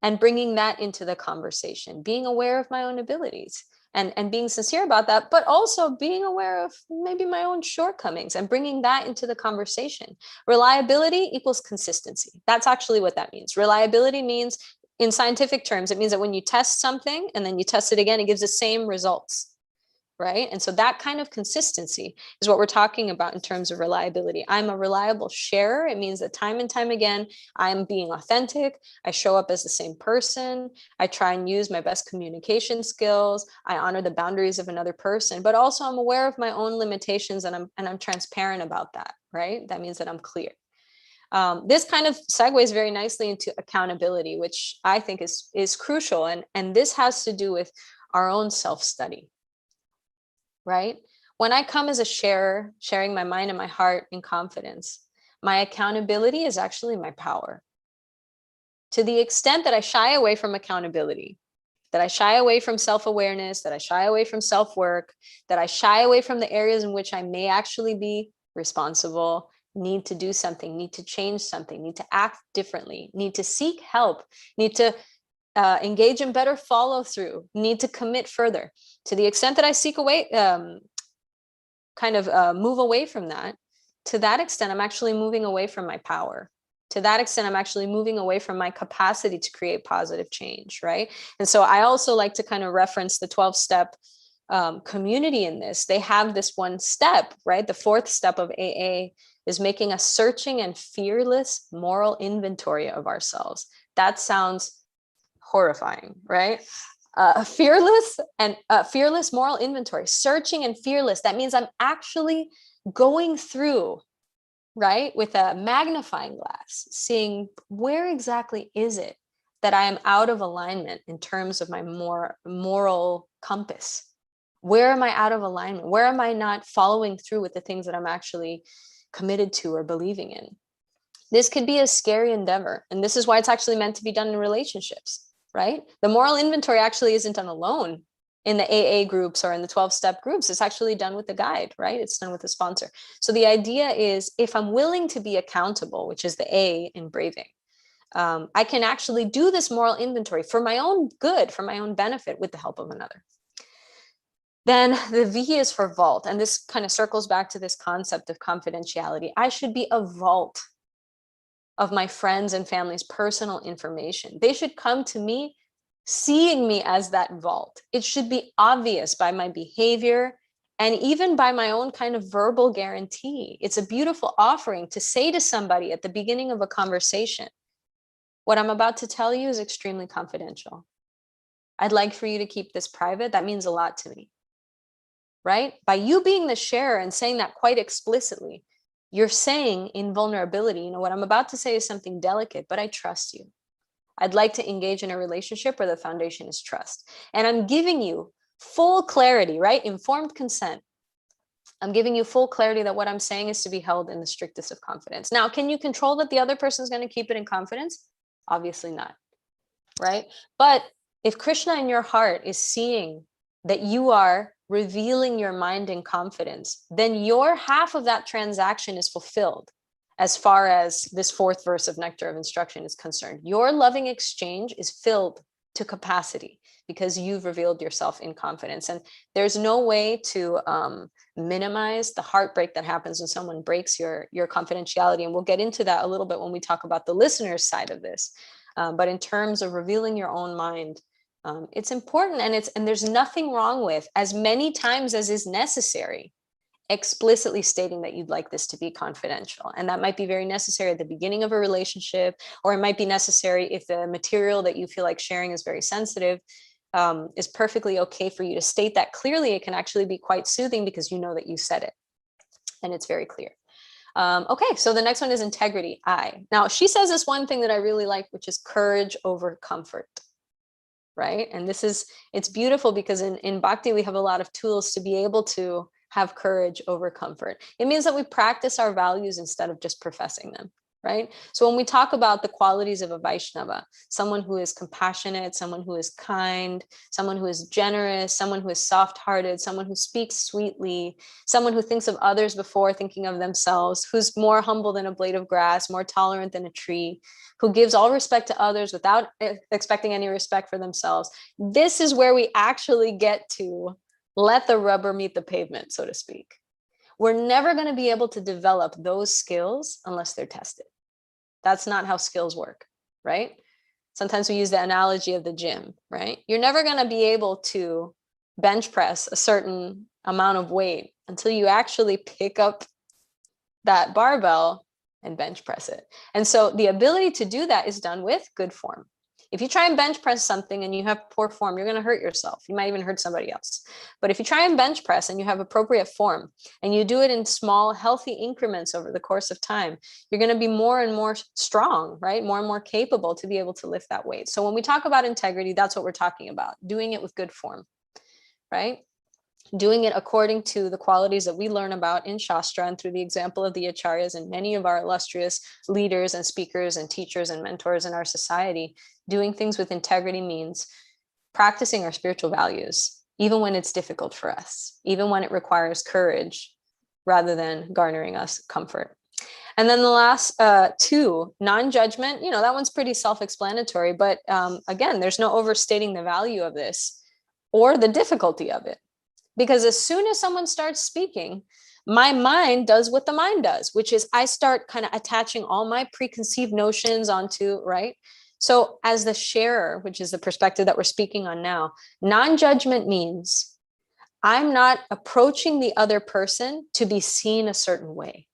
and bringing that into the conversation, being aware of my own abilities. And being sincere about that, but also being aware of maybe my own shortcomings and bringing that into the conversation. Reliability equals consistency. That's actually what that means. Reliability means, in scientific terms, it means that when you test something and then you test it again, it gives the same results, right? And so that kind of consistency is what we're talking about in terms of reliability. I'm a reliable sharer. It means that time and time again, I'm being authentic. I show up as the same person. I try and use my best communication skills. I honor the boundaries of another person, but also I'm aware of my own limitations, and I'm transparent about that, right? That means that I'm clear. This kind of segues very nicely into accountability, which I think is crucial. And this has to do with our own self-study. Right? When I come as a sharer, sharing my mind and my heart in confidence, my accountability is actually my power. To the extent that I shy away from accountability, that I shy away from self-awareness, that I shy away from self-work, that I shy away from the areas in which I may actually be responsible, need to do something, need to change something, need to act differently, need to seek help, need to engage in better follow through, need to commit further. To the extent that I seek away, move away from that, to that extent, I'm actually moving away from my power. To that extent, I'm actually moving away from my capacity to create positive change, right? And so I also like to kind of reference the 12-step community in this. They have this one step, right? The fourth step of AA is making a searching and fearless moral inventory of ourselves. That sounds horrifying, right? Fearless moral inventory, searching and fearless. That means I'm actually going through, right, with a magnifying glass, seeing where exactly is it that I am out of alignment in terms of my more moral compass, Where am I out of alignment? Where am I not following through with the things that I'm actually committed to or believing in? This could be a scary endeavor. And this is why it's actually meant to be done in relationships, right? The moral inventory actually isn't done alone in the AA groups or in the 12-step groups. It's actually done with a guide, right? It's done with a sponsor. So the idea is, if I'm willing to be accountable, which is the A in braving, I can actually do this moral inventory for my own good, for my own benefit, with the help of another. Then the V is for vault. And this kind of circles back to this concept of confidentiality. I should be a vault of my friends and family's personal information. They should come to me seeing me as that vault. It should be obvious by my behavior and even by my own kind of verbal guarantee. It's a beautiful offering to say to somebody at the beginning of a conversation, what I'm about to tell you is extremely confidential. I'd like for you to keep this private. That means a lot to me, right? By you being the sharer and saying that quite explicitly, you're saying in vulnerability, you know, what I'm about to say is something delicate, but I trust you. I'd like to engage in a relationship where the foundation is trust. And I'm giving you full clarity, right? Informed consent. I'm giving you full clarity that what I'm saying is to be held in the strictest of confidence. Now, can you control that the other person is going to keep it in confidence? Obviously not, right? But if Krishna in your heart is seeing that you are revealing your mind in confidence, then your half of that transaction is fulfilled as far as this fourth verse of Nectar of Instruction is concerned. Your loving exchange is filled to capacity because you've revealed yourself in confidence. And there's no way to minimize the heartbreak that happens when someone breaks your confidentiality. And we'll get into that a little bit when we talk about the listener's side of this. But in terms of revealing your own mind, it's important, and there's nothing wrong with, as many times as is necessary, explicitly stating that you'd like this to be confidential. And that might be very necessary at the beginning of a relationship, or it might be necessary if the material that you feel like sharing is very sensitive. Is perfectly okay for you to state that clearly. It can actually be quite soothing because you know that you said it and it's very clear. Okay, so the next one is integrity, I. Now, she says this one thing that I really like, which is courage over comfort. Right? And it's beautiful because in Bhakti, we have a lot of tools to be able to have courage over comfort. It means that we practice our values instead of just professing them, right? So when we talk about the qualities of a Vaishnava, someone who is compassionate, someone who is kind, someone who is generous, someone who is soft-hearted, someone who speaks sweetly, someone who thinks of others before thinking of themselves, who's more humble than a blade of grass, more tolerant than a tree, who gives all respect to others without expecting any respect for themselves. This is where we actually get to let the rubber meet the pavement, so to speak. We're never going to be able to develop those skills unless they're tested. That's not how skills work, right? Sometimes we use the analogy of the gym, right? You're never going to be able to bench press a certain amount of weight until you actually pick up that barbell and bench press it. And so the ability to do that is done with good form. If you try and bench press something and you have poor form, you're going to hurt yourself. You might even hurt somebody else. But if you try and bench press and you have appropriate form and you do it in small, healthy increments over the course of time, you're going to be more and more strong, right? More and more capable to be able to lift that weight. So when we talk about integrity, that's what we're talking about, doing it with good form, right? Doing it according to the qualities that we learn about in Shastra and through the example of the Acharyas and many of our illustrious leaders and speakers and teachers and mentors in our society. Doing things with integrity means practicing our spiritual values, even when it's difficult for us, even when it requires courage rather than garnering us comfort. And then the last two, non-judgment, you know, that one's pretty self-explanatory, but again, there's no overstating the value of this or the difficulty of it. Because as soon as someone starts speaking, my mind does what the mind does, which is I start kind of attaching all my preconceived notions onto, right? So as the sharer, which is the perspective that we're speaking on now, non-judgment means I'm not approaching the other person to be seen a certain way.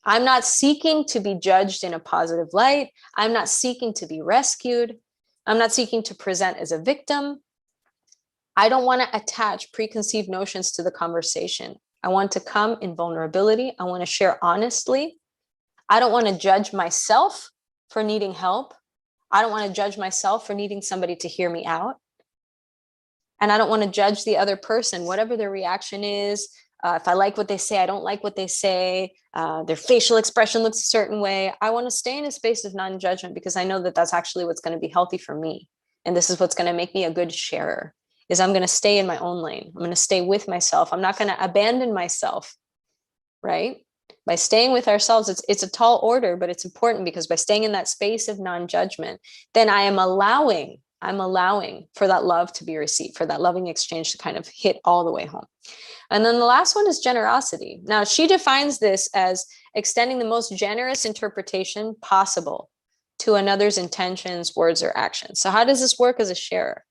I'm not seeking to be judged in a positive light. I'm not seeking to be rescued. I'm not seeking to present as a victim. I don't want to attach preconceived notions to the conversation. I want to come in vulnerability. I want to share honestly. I don't want to judge myself for needing help. I don't want to judge myself for needing somebody to hear me out. And I don't want to judge the other person, whatever their reaction is. If I like what they say, I don't like what they say. Their facial expression looks a certain way. I want to stay in a space of non-judgment because I know that that's actually what's going to be healthy for me. And this is what's going to make me a good sharer, is I'm going to stay in my own lane. I'm going to stay with myself. I'm not going to abandon myself, right? By staying with ourselves, it's a tall order, but it's important because by staying in that space of non-judgment, then I'm allowing for that love to be received, for that loving exchange to kind of hit all the way home. And then the last one is generosity. Now, she defines this as extending the most generous interpretation possible to another's intentions, words, or actions. So how does this work as a sharer?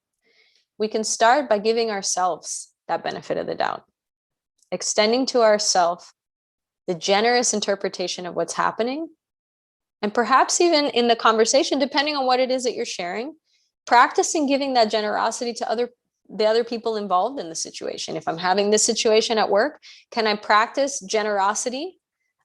We can start by giving ourselves that benefit of the doubt, extending to ourselves the generous interpretation of what's happening. And perhaps even in the conversation, depending on what it is that you're sharing, practicing giving that generosity to the other people involved in the situation. If I'm having this situation at work, can I practice generosity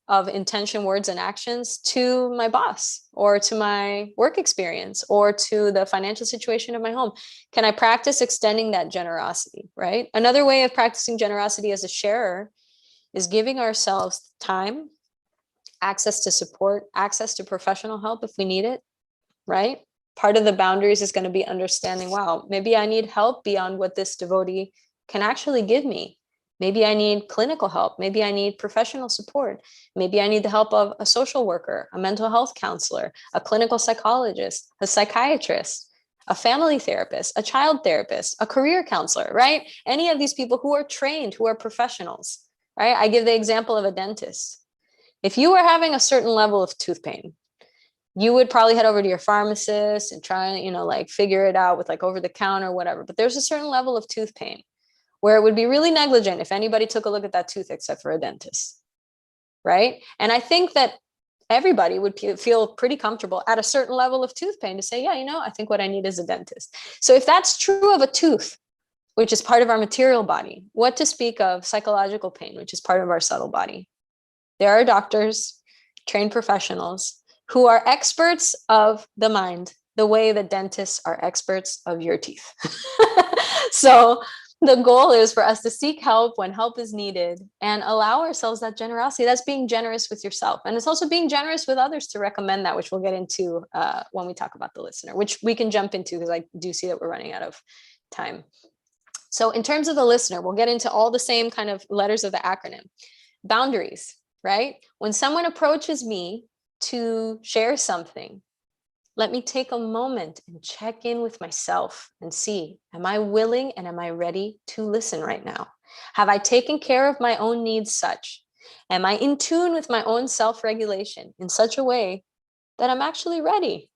of intention, words, and actions to my boss or to my work experience or to the financial situation of my home? Can I practice extending that generosity, right? Another way of practicing generosity as a sharer is giving ourselves time, access to support, access to professional help if we need it, right? Part of the boundaries is going to be understanding, wow, maybe I need help beyond what this devotee can actually give me. Maybe I need clinical help. Maybe I need professional support. Maybe I need the help of a social worker, a mental health counselor, a clinical psychologist, a psychiatrist, a family therapist, a child therapist, a career counselor, right? Any of these people who are trained, who are professionals, right? I give the example of a dentist. If you were having a certain level of tooth pain, you would probably head over to your pharmacist and try and, figure it out with over the counter or whatever. But there's a certain level of tooth pain where it would be really negligent if anybody took a look at that tooth except for a dentist, right? And I think that everybody would feel pretty comfortable at a certain level of tooth pain to say, yeah, I think what I need is a dentist. So if that's true of a tooth, which is part of our material body, what to speak of psychological pain, which is part of our subtle body? There are doctors, trained professionals, who are experts of the mind, the way that dentists are experts of your teeth. So the goal is for us to seek help when help is needed and allow ourselves that generosity. That's being generous with yourself. And it's also being generous with others to recommend that, which we'll get into when we talk about the listener, which we can jump into because I do see that we're running out of time. So in terms of the listener, we'll get into all the same kind of letters of the acronym. Boundaries, right? When someone approaches me to share something, let me take a moment and check in with myself and see, am I willing and am I ready to listen right now? Have I taken care of my own needs such? Am I in tune with my own self-regulation in such a way that I'm actually ready,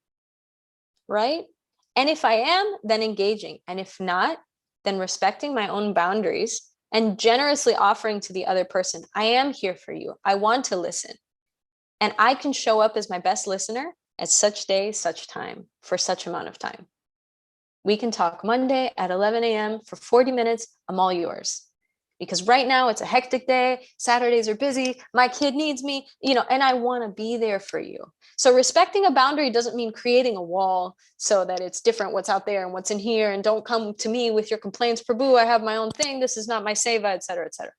right? And if I am, then engaging. And if not, then respecting my own boundaries and generously offering to the other person, I am here for you. I want to listen. And I can show up as my best listener at such day, such time, for such amount of time. We can talk Monday at 11 a.m. for 40 minutes. I'm all yours. Because right now it's a hectic day. Saturdays are busy. My kid needs me, and I want to be there for you. So respecting a boundary doesn't mean creating a wall so that it's different what's out there and what's in here. And don't come to me with your complaints. Prabhu, I have my own thing. This is not my seva, et cetera, et cetera.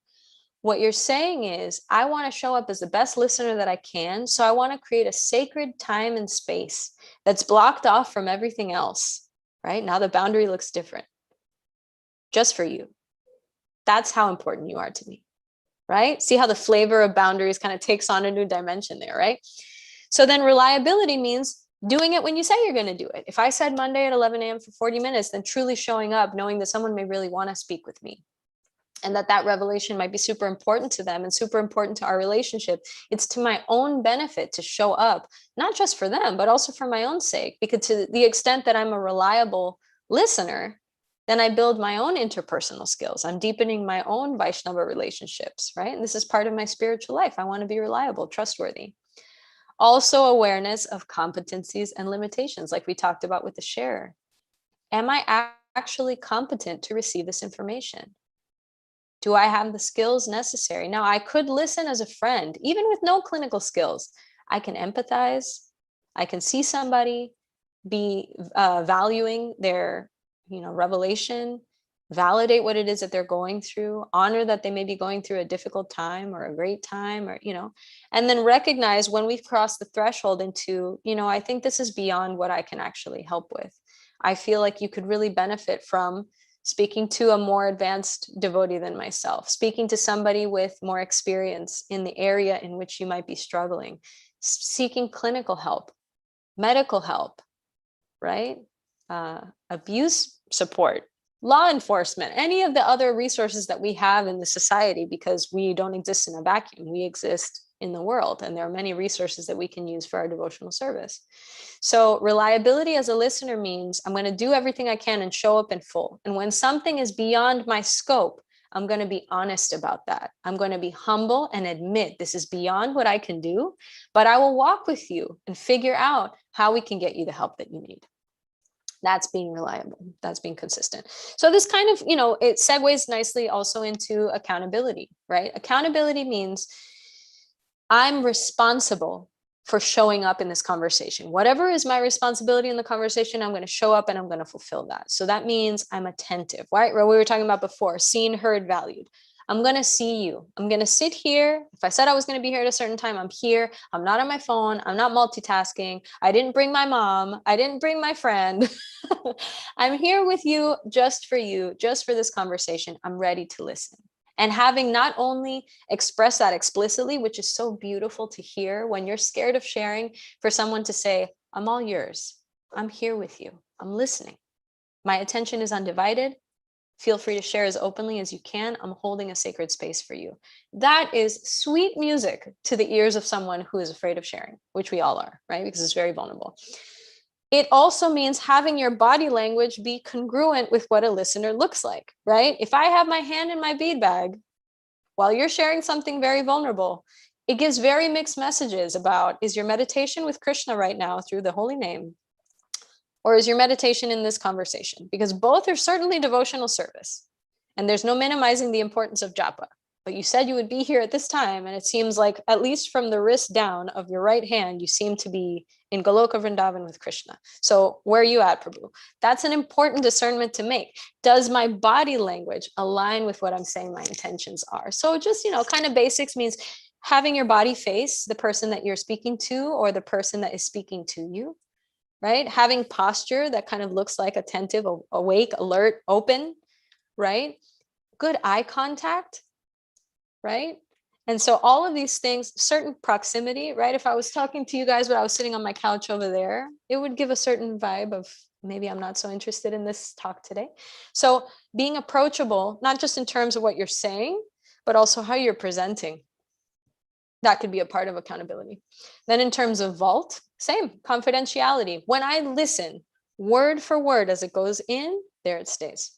What you're saying is, I want to show up as the best listener that I can. So I want to create a sacred time and space that's blocked off from everything else, right? Now the boundary looks different. Just for you. That's how important you are to me, right? See how the flavor of boundaries kind of takes on a new dimension there, right? So then reliability means doing it when you say you're going to do it. If I said Monday at 11 a.m. for 40 minutes, then truly showing up, knowing that someone may really want to speak with me. And that revelation might be super important to them and super important to our relationship. It's to my own benefit to show up, not just for them, but also for my own sake. Because to the extent that I'm a reliable listener, then I build my own interpersonal skills. I'm deepening my own Vaishnava relationships, right? And this is part of my spiritual life. I want to be reliable, trustworthy. Also awareness of competencies and limitations, like we talked about with the sharer. Am I actually competent to receive this information? Do I have the skills necessary? Now, I could listen as a friend, even with no clinical skills. I can empathize. I can see somebody be valuing their revelation validate what it is that they're going through, honor that they may be going through a difficult time or a great time, or, and then recognize when we've crossed the threshold into, I think this is beyond what I can actually help with. I feel like you could really benefit from speaking to a more advanced devotee than myself, speaking to somebody with more experience in the area in which you might be struggling, seeking clinical help, medical help, right? Abuse support, law enforcement, any of the other resources that we have in the society, because we don't exist in a vacuum. We exist in the world, and there are many resources that we can use for our devotional service. So reliability as a listener means I'm going to do everything I can and show up in full. And when something is beyond my scope, I'm going to be honest about that. I'm going to be humble and admit this is beyond what I can do, but I will walk with you and figure out how we can get you the help that you need. That's being reliable. That's being consistent. So this kind of, it segues nicely also into accountability, right? Accountability means I'm responsible for showing up in this conversation. Whatever is my responsibility in the conversation, I'm going to show up and I'm going to fulfill that. So that means I'm attentive, right? What we were talking about before, seen, heard, valued. I'm going to see you. I'm going to sit here. If I said I was going to be here at a certain time, I'm here. I'm not on my phone. I'm not multitasking. I didn't bring my mom. I didn't bring my friend. I'm here with you, just for this conversation. I'm ready to listen. And having not only expressed that explicitly, which is so beautiful to hear when you're scared of sharing, for someone to say, I'm all yours. I'm here with you. I'm listening. My attention is undivided. Feel free to share as openly as you can. I'm holding a sacred space for you. That is sweet music to the ears of someone who is afraid of sharing, which we all are, right? Because it's very vulnerable. It also means having your body language be congruent with what a listener looks like, right? If I have my hand in my bead bag while you're sharing something very vulnerable, it gives very mixed messages about, is your meditation with Krishna right now through the holy name? Or is your meditation in this conversation? Because both are certainly devotional service. And there's no minimizing the importance of japa. But you said you would be here at this time, and it seems like, at least from the wrist down of your right hand, you seem to be in Goloka Vrindavan with Krishna. So where are you at, Prabhu? That's an important discernment to make. Does my body language align with what I'm saying my intentions are? So just, kind of basics means having your body face the person that you're speaking to or the person that is speaking to you, right? Having posture that kind of looks like attentive, awake, alert, open, right? Good eye contact, right? And so all of these things, certain proximity, right? If I was talking to you guys, but I was sitting on my couch over there, it would give a certain vibe of maybe I'm not so interested in this talk today. So being approachable, not just in terms of what you're saying, but also how you're presenting. That could be a part of accountability. Then in terms of vault, same, confidentiality. When I listen word for word as it goes in, there it stays.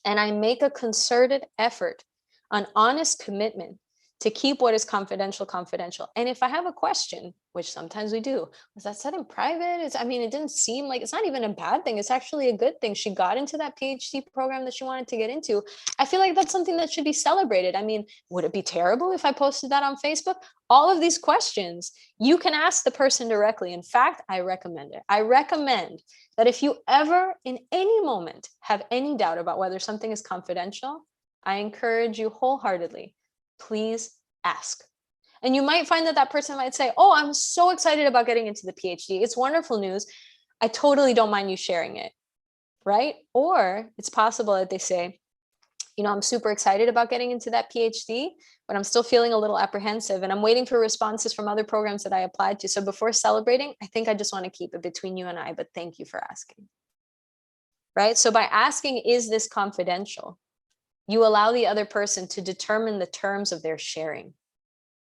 And I make a concerted effort, an honest commitment to keep what is confidential, confidential. And if I have a question, which sometimes we do, was that said in private? It didn't seem like, it's not even a bad thing. It's actually a good thing. She got into that PhD program that she wanted to get into. I feel like that's something that should be celebrated. Would it be terrible if I posted that on Facebook? All of these questions, you can ask the person directly. In fact, I recommend it. I recommend that if you ever in any moment have any doubt about whether something is confidential, I encourage you wholeheartedly, please ask. And you might find that that person might say, oh, I'm so excited about getting into the PhD. It's wonderful news. I totally don't mind you sharing it, right? Or it's possible that they say, I'm super excited about getting into that PhD, but I'm still feeling a little apprehensive and I'm waiting for responses from other programs that I applied to. So before celebrating, I think I just want to keep it between you and I, but thank you for asking, right? So by asking, is this confidential? You allow the other person to determine the terms of their sharing,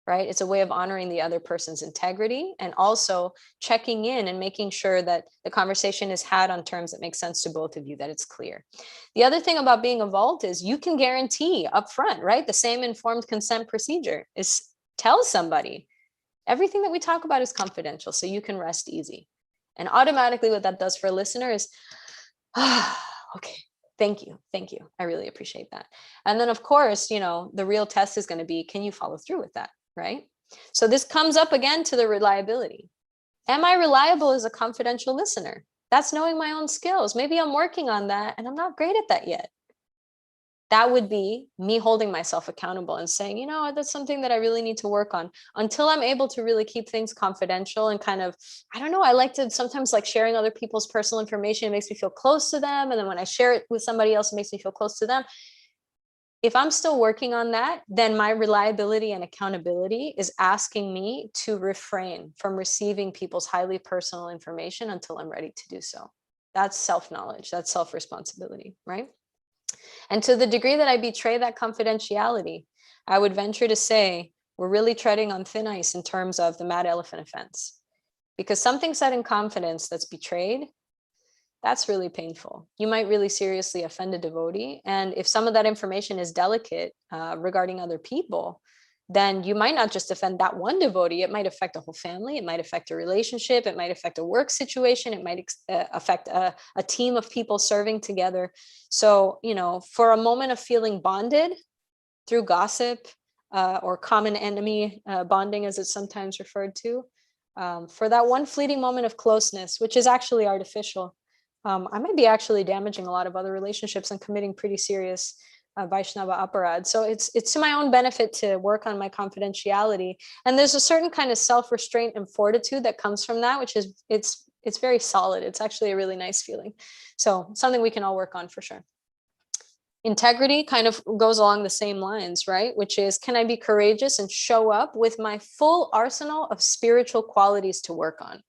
right? It's a way of honoring the other person's integrity and also checking in and making sure that the conversation is had on terms that make sense to both of you, that it's clear. The other thing about being a vault is you can guarantee upfront, right? The same informed consent procedure is tell somebody everything that we talk about is confidential, so you can rest easy. And automatically what that does for a listener is, okay. Thank you. Thank you. I really appreciate that. And then of course, the real test is going to be, can you follow through with that? Right? So this comes up again to the reliability. Am I reliable as a confidential listener? That's knowing my own skills. Maybe I'm working on that and I'm not great at that yet. that would be me holding myself accountable and saying, you know, that's something that I really need to work on. Until I'm able to really keep things confidential and kind of, I don't know, I like to sometimes like sharing other people's personal information. It makes me feel close to them. And then when I share it with somebody else, it makes me feel close to them. If I'm still working on that, then my reliability and accountability is asking me to refrain from receiving people's highly personal information until I'm ready to do so. That's self-knowledge, that's self-responsibility, right? And to the degree that I betray that confidentiality, I would venture to say we're really treading on thin ice in terms of the mad elephant offense. Because something said in confidence that's betrayed, that's really painful. You might really seriously offend a devotee. And if some of that information is delicate regarding other people, then you might not just offend that one devotee. It might affect a whole family. It might affect a relationship. It might affect a work situation. It might affect a team of people serving together. So, you know, for a moment of feeling bonded through gossip or common enemy bonding, as it's sometimes referred to, for that one fleeting moment of closeness, which is actually artificial, I might be actually damaging a lot of other relationships and committing pretty serious Vaishnava aparad. So it's to my own benefit to work on my confidentiality. And there's a certain kind of self-restraint and fortitude that comes from that, which is, it's very solid. It's actually a really nice feeling. So something we can all work on for sure. Integrity kind of goes along the same lines, right? Which is, can I be courageous and show up with my full arsenal of spiritual qualities to work on?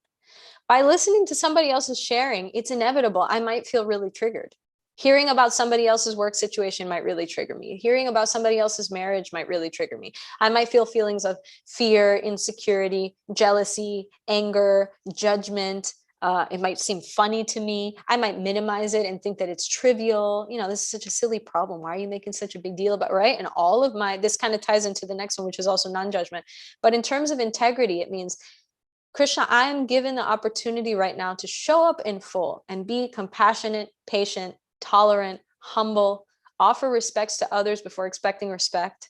By listening to somebody else's sharing, it's inevitable. I might feel really triggered. Hearing about somebody else's work situation might really trigger me. Hearing about somebody else's marriage might really trigger me. I might feel feelings of fear, insecurity, jealousy, anger, judgment. It might seem funny to me. I might minimize it and think that it's trivial. You know, this is such a silly problem. Why are you making such a big deal about, right? And all of this kind of ties into the next one, which is also non-judgment. But in terms of integrity, it means, Krishna, I am given the opportunity right now to show up in full and be compassionate, patient, tolerant, humble, offer respects to others before expecting respect.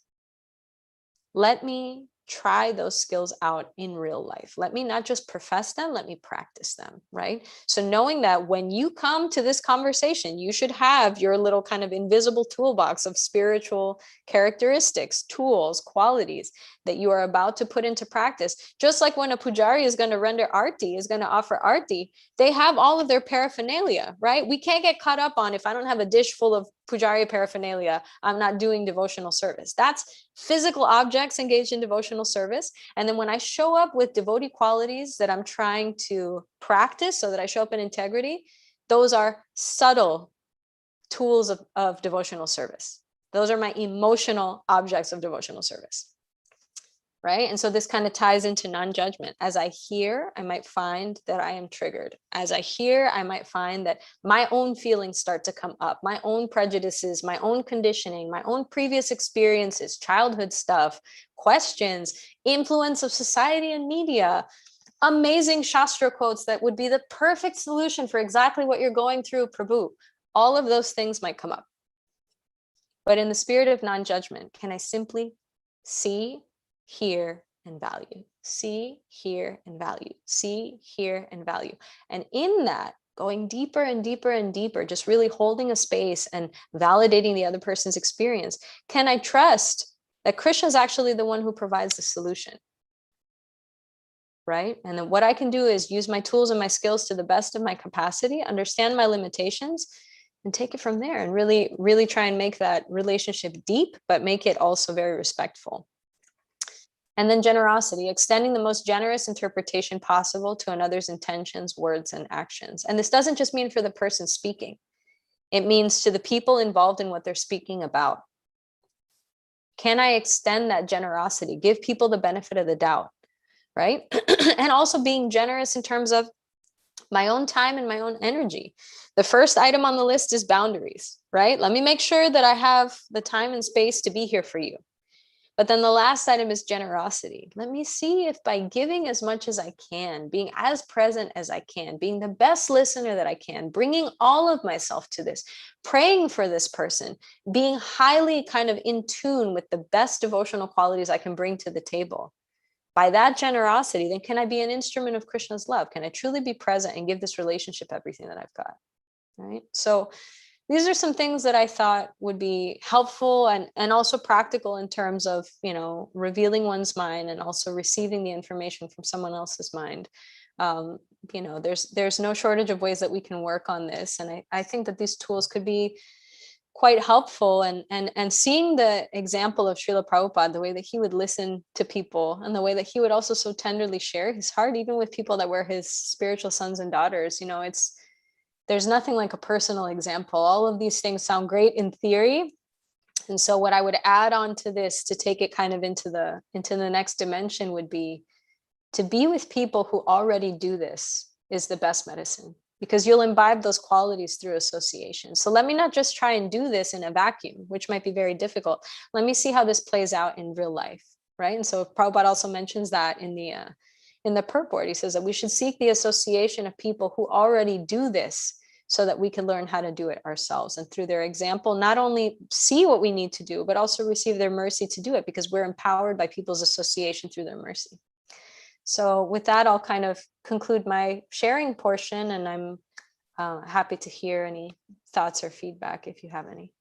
Let me try those skills out in real life. Let me not just profess them, let me practice them, right? So knowing that when you come to this conversation, you should have your little kind of invisible toolbox of spiritual characteristics, tools, qualities that you are about to put into practice. Just like when a pujari is going to render arti, is going to offer arti, they have all of their paraphernalia, right? We can't get caught up on, if I don't have a dish full of pujari paraphernalia, I'm not doing devotional service. That's physical objects engaged in devotional service. And then when I show up with devotee qualities that I'm trying to practice so that I show up in integrity, those are subtle tools of devotional service. Those are my emotional objects of devotional service. Right? And so this kind of ties into non-judgment. As I hear, I might find that I am triggered. As I hear, I might find that my own feelings start to come up, my own prejudices, my own conditioning, my own previous experiences, childhood stuff, questions, influence of society and media, amazing Shastra quotes that would be the perfect solution for exactly what you're going through, Prabhu. All of those things might come up. But in the spirit of non-judgment, can I simply see, hear, and value? See, hear, and value. See, hear, and value. And in that, going deeper and deeper and deeper, just really holding a space and validating the other person's experience, can I trust that Krishna is actually the one who provides the solution? Right? And then what I can do is use my tools and my skills to the best of my capacity, understand my limitations, and take it from there and really, really try and make that relationship deep, but make it also very respectful. And then generosity, extending the most generous interpretation possible to another's intentions, words, and actions. And this doesn't just mean for the person speaking. It means to the people involved in what they're speaking about. Can I extend that generosity, give people the benefit of the doubt, right? And also being generous in terms of my own time and my own energy. The first item on the list is boundaries, right? Let me make sure that I have the time and space to be here for you. But then the last item is generosity. Let me see if by giving as much as I can, being as present as I can, being the best listener that I can, bringing all of myself to this, praying for this person, being highly kind of in tune with the best devotional qualities I can bring to the table. By that generosity, then can I be an instrument of Krishna's love? Can I truly be present and give this relationship everything that I've got? Right? So these are some things that I thought would be helpful and also practical in terms of, you know, revealing one's mind and also receiving the information from someone else's mind. You know, there's no shortage of ways that we can work on this. And I think that these tools could be quite helpful, and seeing the example of Srila Prabhupada, the way that he would listen to people and the way that he would also so tenderly share his heart, even with people that were his spiritual sons and daughters, you know, there's nothing like a personal example. All of these things sound great in theory. And so what I would add on to this to take it kind of into the next dimension would be to be with people who already do this is the best medicine, because you'll imbibe those qualities through association. So let me not just try and do this in a vacuum, which might be very difficult. Let me see how this plays out in real life, right? And so Prabhupada also mentions that in the purport. He says that we should seek the association of people who already do this so that we can learn how to do it ourselves. And through their example, not only see what we need to do, but also receive their mercy to do it, because we're empowered by people's association through their mercy. So with that, I'll kind of conclude my sharing portion, and I'm happy to hear any thoughts or feedback if you have any.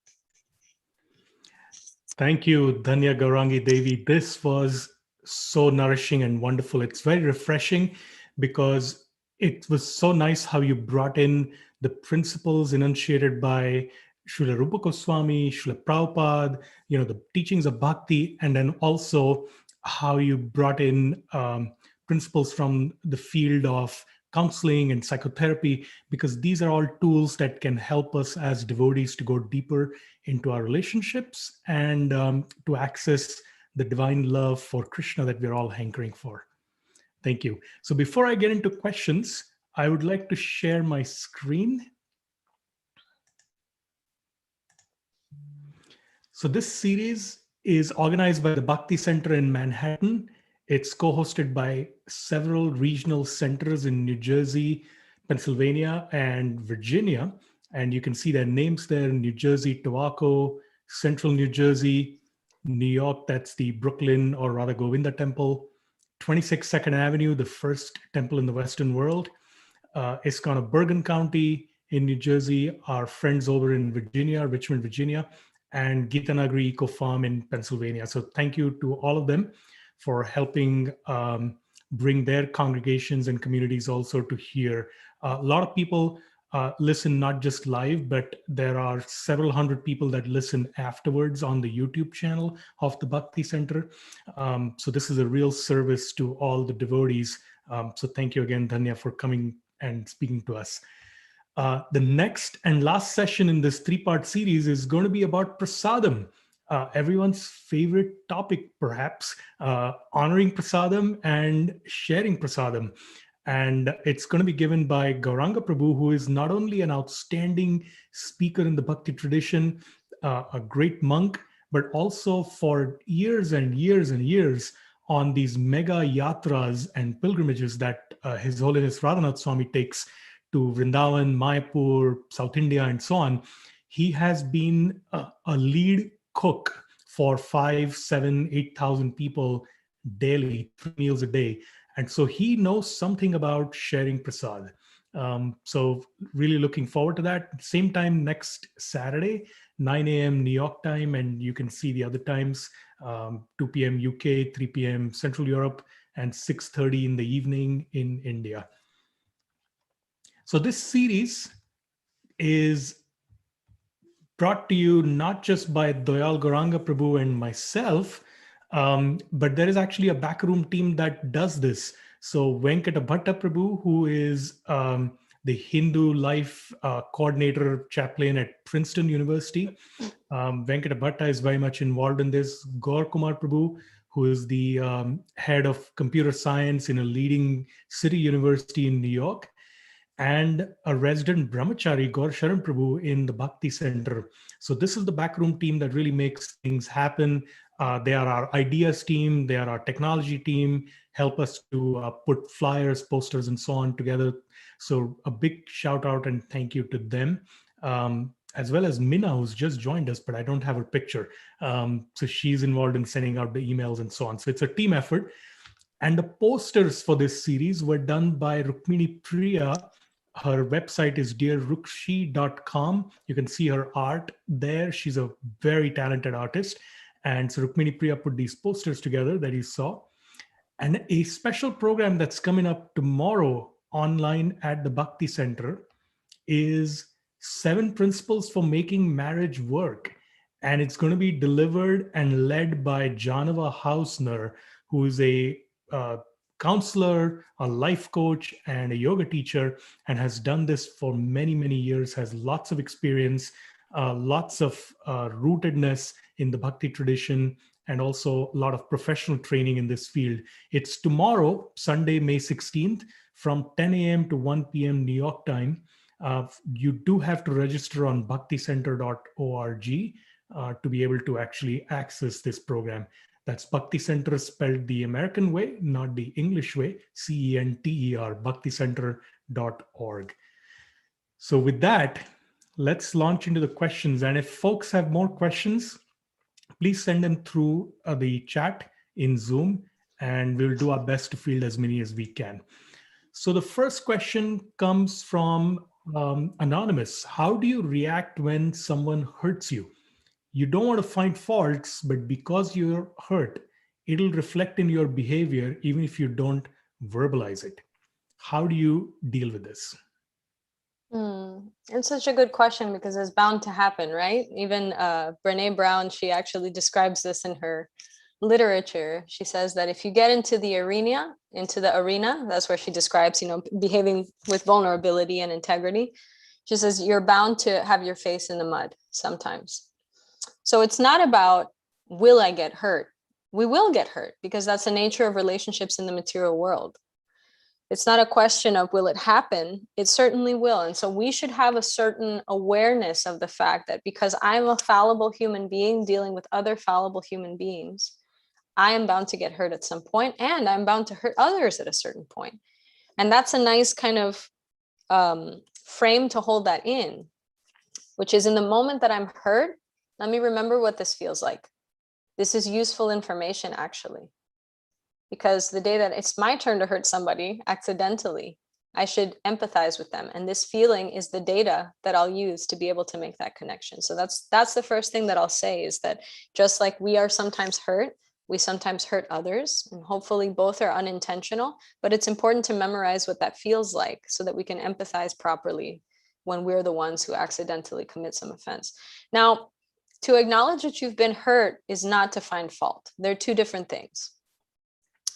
Thank you, Dhanya Gaurangi Devi. This was so nourishing and wonderful. It's very refreshing because it was so nice how you brought in the principles enunciated by Srila Rupa Goswami, Srila Prabhupada, you know, the teachings of bhakti, and then also how you brought in principles from the field of counseling and psychotherapy, because these are all tools that can help us as devotees to go deeper into our relationships and to access the divine love for Krishna that we're all hankering for. Thank you. So before I get into questions, I would like to share my screen. So this series is organized by the Bhakti Center in Manhattan. It's co-hosted by several regional centers in New Jersey, Pennsylvania, and Virginia. And you can see their names there: New Jersey, Tobacco, Central New Jersey, New York, that's the Brooklyn or Radha Govinda Temple, 26 Second Avenue, the first temple in the Western world, ISKCON of Bergen County in New Jersey, our friends over in Virginia, Richmond, Virginia, and Gitanagari Eco Farm in Pennsylvania. So thank you to all of them for helping bring their congregations and communities also to hear. A lot of people listen not just live, but there are several hundred people that listen afterwards on the YouTube channel of the Bhakti Center. So this is a real service to all the devotees. So thank you again, Dhanya, for coming and speaking to us. The next and last session in this three-part series is going to be about prasadam. Everyone's favorite topic, perhaps, honoring prasadam and sharing prasadam. And it's going to be given by Gauranga Prabhu, who is not only an outstanding speaker in the Bhakti tradition, a great monk, but also for years and years and years on these mega yatras and pilgrimages that His Holiness Radhanath Swami takes to Vrindavan, Mayapur, South India, and so on. He has been a lead cook for 5,000, 7,000, 8,000 people daily, 3 meals a day. And so he knows something about sharing prasad. So really looking forward to that. Same time next Saturday, 9 a.m. New York time, and you can see the other times, 2 p.m. UK, 3 p.m. Central Europe, and 6:30 in the evening in India. So this series is brought to you not just by Doyal Gauranga Prabhu and myself, but there is actually a backroom team that does this. So Venkata Bhatta Prabhu, who is the Hindu life coordinator chaplain at Princeton University. Venkata Bhatta is very much involved in this. Gaur Kumar Prabhu, who is the head of computer science in a leading city university in New York, and a resident brahmachari, Gaur Sharan Prabhu, in the Bhakti Center. So this is the backroom team that really makes things happen. They are our ideas team, they are our technology team, help us to put flyers, posters, and so on together. So a big shout out and thank you to them, as well as Minna, who's just joined us, but I don't have her picture. So she's involved in sending out the emails and so on. So it's a team effort. And the posters for this series were done by Rukmini Priya, Her website is dearrukshi.com. You can see her art there. She's a very talented artist. And so Rukmini Priya put these posters together that you saw. And a special program that's coming up tomorrow online at the Bhakti Center is 7 Principles for Making Marriage Work. And it's going to be delivered and led by Janava Hausner, who is a counselor, a life coach, and a yoga teacher, and has done this for many, many years, has lots of experience, lots of rootedness in the Bhakti tradition, and also a lot of professional training in this field. It's tomorrow, Sunday, May 16th, from 10 a.m. to 1 p.m. New York time. You do have to register on bhakticenter.org to be able to actually access this program. That's Bhakti Center spelled the American way, not the English way, CENTER, bhakticenter.org. So with that, let's launch into the questions. And if folks have more questions, please send them through the chat in Zoom, and we'll do our best to field as many as we can. So the first question comes from Anonymous. How do you react when someone hurts you? You don't want to find faults, but because you're hurt, it'll reflect in your behavior, even if you don't verbalize it. How do you deal with this? It's such a good question because it's bound to happen, right? Even Brene Brown, she actually describes this in her literature. She says that if you get into the arena, that's where she describes, behaving with vulnerability and integrity. She says you're bound to have your face in the mud sometimes. So it's not about, will I get hurt? We will get hurt because that's the nature of relationships in the material world. It's not a question of, will it happen? It certainly will. And so we should have a certain awareness of the fact that because I'm a fallible human being dealing with other fallible human beings, I am bound to get hurt at some point, and I'm bound to hurt others at a certain point. And that's a nice kind of frame to hold that in, which is in the moment that I'm hurt, let me remember what this feels like. This is useful information, actually. Because the day that it's my turn to hurt somebody accidentally, I should empathize with them. And this feeling is the data that I'll use to be able to make that connection. So that's the first thing that I'll say, is that just like we are sometimes hurt, we sometimes hurt others, and hopefully both are unintentional, but it's important to memorize what that feels like so that we can empathize properly when we're the ones who accidentally commit some offense. Now, to acknowledge that you've been hurt is not to find fault. They're two different things,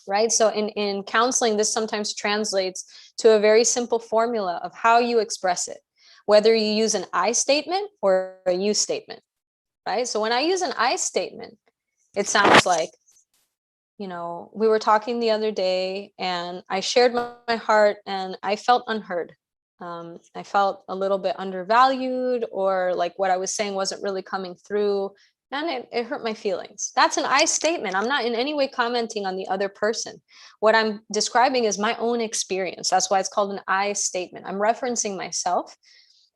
right? So in counseling, this sometimes translates to a very simple formula of how you express it, whether you use an I statement or a you statement, right? So when I use an I statement, it sounds like, we were talking the other day and I shared my heart and I felt unheard. I felt a little bit undervalued, or like what I was saying wasn't really coming through, and it hurt my feelings. That's an I statement. I'm not in any way commenting on the other person. What I'm describing is my own experience. That's why it's called an I statement. I'm referencing myself,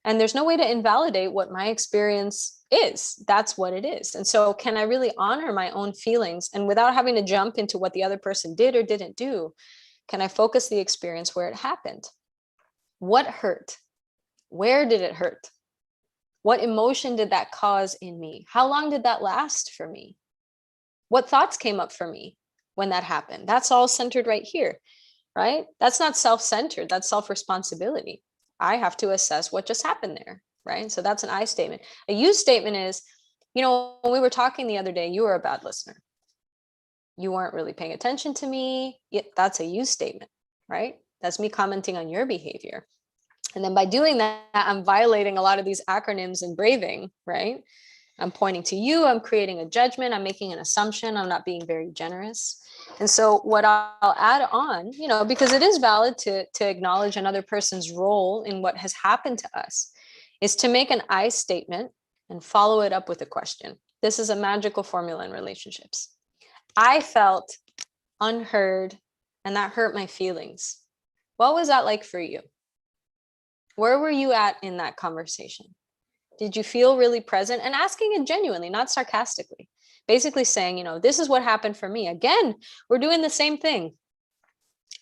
and there's no way to invalidate what my experience is. That's what it is. And so can I really honor my own feelings, and without having to jump into what the other person did or didn't do, can I focus the experience where it happened? What hurt? Where did it hurt? What emotion did that cause in me? How long did that last for me? What thoughts came up for me when that happened? That's all centered right here, right? That's not self-centered. That's self-responsibility. I have to assess what just happened there, right? So that's an I statement. A you statement is, when we were talking the other day, you were a bad listener. You weren't really paying attention to me. That's a you statement, right? That's me commenting on your behavior. And then by doing that, I'm violating a lot of these acronyms and braving, right? I'm pointing to you, I'm creating a judgment, I'm making an assumption, I'm not being very generous. And so what I'll add on, because it is valid to acknowledge another person's role in what has happened to us, is to make an I statement and follow it up with a question. This is a magical formula in relationships. I felt unheard, and that hurt my feelings. What was that like for you? Where were you at in that conversation? Did you feel really present? And asking it genuinely, not sarcastically. Basically saying, this is what happened for me. Again, we're doing the same thing.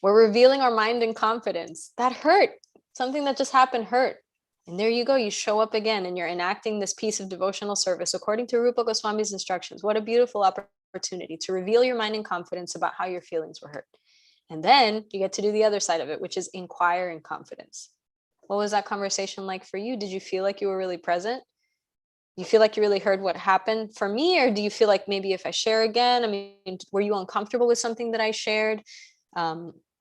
We're revealing our mind and confidence. That hurt. Something that just happened hurt. And there you go, you show up again and you're enacting this piece of devotional service according to Rupa Goswami's instructions. What a beautiful opportunity to reveal your mind in confidence about how your feelings were hurt. And then you get to do the other side of it, which is inquire in confidence. What was that conversation like for you? Did you feel like you were really present? You feel like you really heard what happened for me? Or do you feel like maybe if I share again, I mean, were you uncomfortable with something that I shared?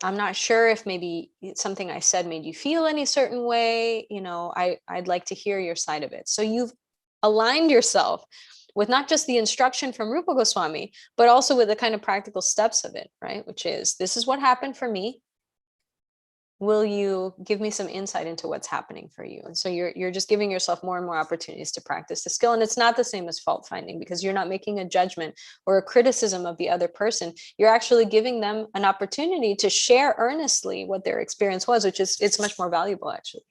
I'm not sure if maybe something I said made you feel any certain way. You know, I'd like to hear your side of it. So you've aligned yourself with not just the instruction from Rupa Goswami, but also with the kind of practical steps of it, right? Which is, this is what happened for me. Will you give me some insight into what's happening for you? And so you're just giving yourself more and more opportunities to practice the skill. And it's not the same as fault finding, because you're not making a judgment or a criticism of the other person. You're actually giving them an opportunity to share earnestly what their experience was, which is, it's much more valuable, actually.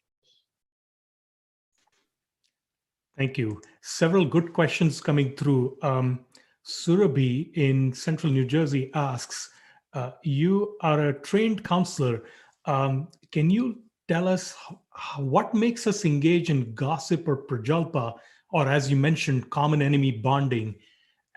Thank you. Several good questions coming through. Surabhi in Central New Jersey asks, you are a trained counselor. Can you tell us what makes us engage in gossip or prajalpa, or as you mentioned, common enemy bonding?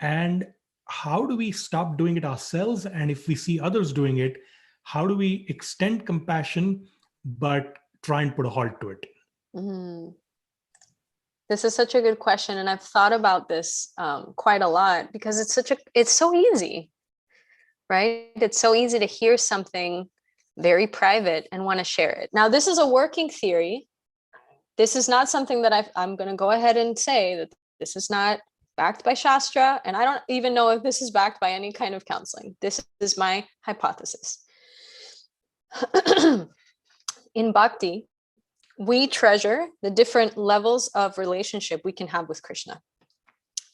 And how do we stop doing it ourselves? And if we see others doing it, how do we extend compassion, but try and put a halt to it? Mm. This is such a good question. And I've thought about this quite a lot, because it's so easy, right? It's so easy to hear something very private and want to share it. Now, this is a working theory. This is not something that I'm going to go ahead and say that this is not backed by Shastra. And I don't even know if this is backed by any kind of counseling. This is my hypothesis. In Bhakti, we treasure the different levels of relationship we can have with Krishna.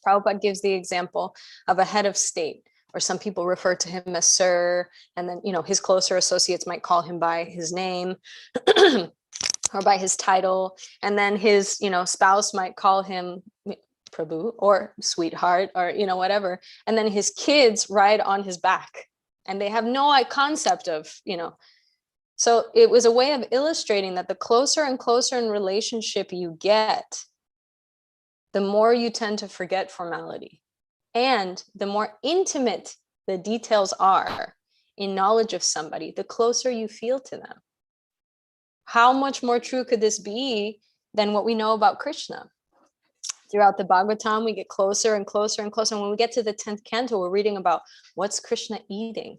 Prabhupada gives the example of a head of state, or some people refer to him as Sir, and then, you know, his closer associates might call him by his name or by his title, and then his, you know, spouse might call him Prabhu or sweetheart, or, you know, whatever, and then his kids ride on his back, and they have no concept of, you know. So it was a way of illustrating that the closer and closer in relationship you get, the more you tend to forget formality. And the more intimate the details are in knowledge of somebody, the closer you feel to them. How much more true could this be than what we know about Krishna? Throughout the Bhagavatam, we get closer and closer and closer. And when we get to the 10th canto, we're reading about what's Krishna eating?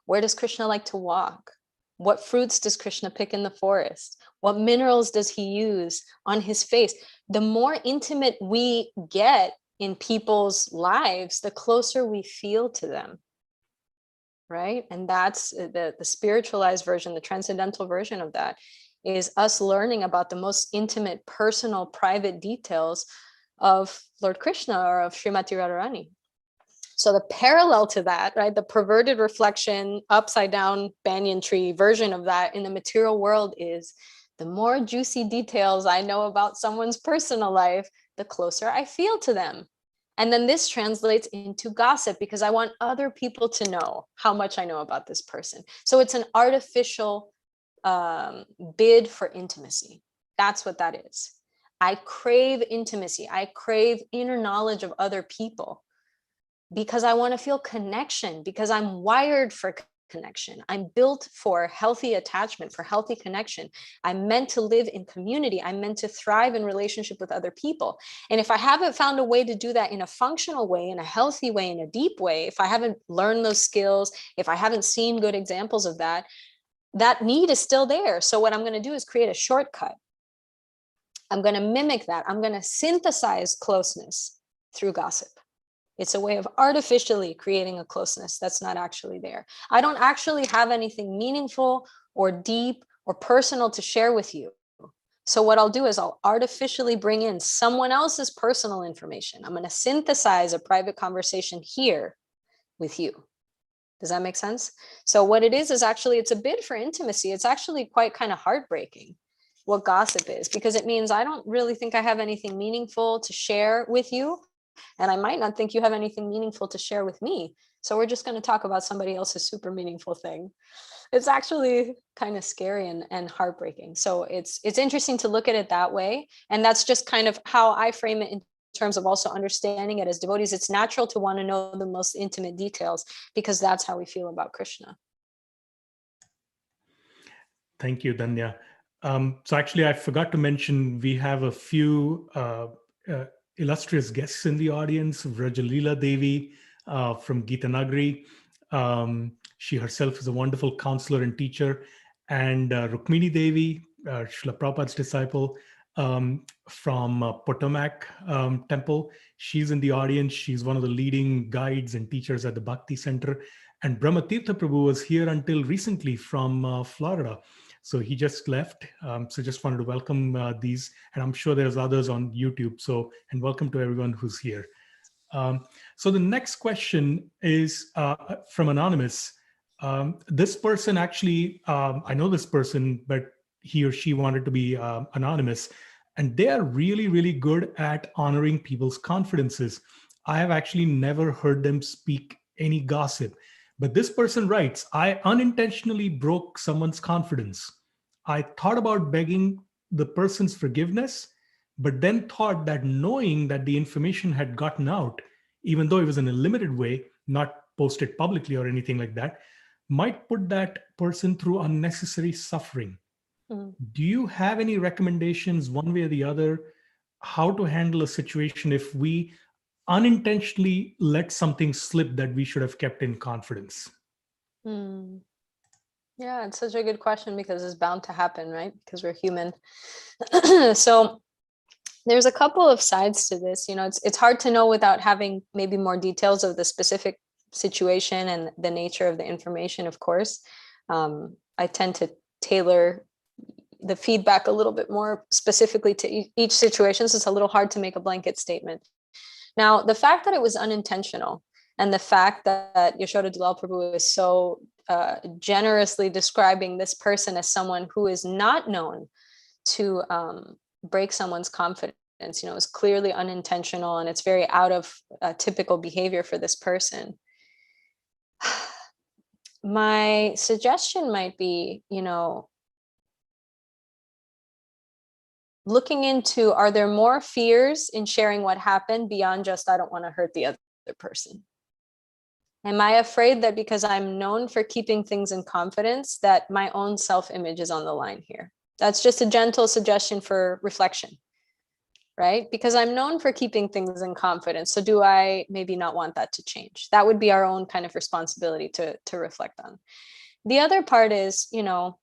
Where does Krishna like to walk? What fruits does Krishna pick in the forest? What minerals does he use on his face? The more intimate we get in people's lives, the closer we feel to them, right? And that's the spiritualized version, the transcendental version of that, is us learning about the most intimate, personal, private details of Lord Krishna or of Srimati Radharani. So the parallel to that, right, the perverted reflection, upside down banyan tree version of that in the material world is, the more juicy details I know about someone's personal life, the closer I feel to them. And then this translates into gossip, because I want other people to know how much I know about this person. So it's an artificial bid for intimacy. That's what that is. I crave intimacy. I crave inner knowledge of other people, because I want to feel connection, because I'm wired for connection. I'm built for healthy attachment, for healthy connection. I'm meant to live in community. I'm meant to thrive in relationship with other people. And if I haven't found a way to do that in a functional way, in a healthy way, in a deep way, if I haven't learned those skills, if I haven't seen good examples of that, that need is still there. So what I'm going to do is create a shortcut. I'm going to mimic that. I'm going to synthesize closeness through gossip. It's a way of artificially creating a closeness that's not actually there. I don't actually have anything meaningful or deep or personal to share with you. So what I'll do is I'll artificially bring in someone else's personal information. I'm going to synthesize a private conversation here with you. Does that make sense? So what it is actually, it's a bid for intimacy. It's actually quite kind of heartbreaking what gossip is, because it means I don't really think I have anything meaningful to share with you. And I might not think you have anything meaningful to share with me. So we're just going to talk about somebody else's super meaningful thing. it's actually kind of scary and heartbreaking. So it's interesting to look at it that way. And that's just kind of how I frame it in terms of also understanding it as devotees. It's natural to want to know the most intimate details because that's how we feel about Krishna. Thank you, Dhanya. So actually, I forgot to mention, we have a few illustrious guests in the audience. Vrajalila Devi from Gita Nagari. She herself is a wonderful counselor and teacher. And Rukmini Devi, Srila Prabhupada's disciple, from Potomac Temple. She's in the audience. She's one of the leading guides and teachers at the Bhakti Center. And Brahmatirtha Prabhu was here until recently from Florida. So he just left. So just wanted to welcome these, and I'm sure there's others on YouTube. So, and welcome to everyone who's here. So the next question is from Anonymous. This person actually, I know this person, but he or she wanted to be anonymous. And they are really, really good at honoring people's confidences. I have actually never heard them speak any gossip. But this person writes, I unintentionally broke someone's confidence. I thought about begging the person's forgiveness, but then thought that knowing that the information had gotten out, even though it was in a limited way, not posted publicly or anything like that, might put that person through unnecessary suffering. Mm. Do you have any recommendations, one way or the other, how to handle a situation if we unintentionally let something slip that we should have kept in confidence? Mm. Yeah, it's such a good question because it's bound to happen, right? Because we're human. So there's a couple of sides to this. You know, it's hard to know without having maybe more details of the specific situation and the nature of the information, of course. I tend to tailor the feedback a little bit more specifically to each situation. So it's a little hard to make a blanket statement. Now, the fact that it was unintentional and the fact that Yashoda Dalal Prabhu is so generously describing this person as someone who is not known to break someone's confidence, you know, is clearly unintentional and it's very out of typical behavior for this person. My suggestion might be, you know, looking into, are there more fears in sharing what happened beyond just, I don't want to hurt the other person? Am I afraid that because I'm known for keeping things in confidence, that my own self-image is on the line here? That's just a gentle suggestion for reflection, right? Because I'm known for keeping things in confidence. So do I maybe not want that to change? That would be our own kind of responsibility to reflect on. The other part is, you know,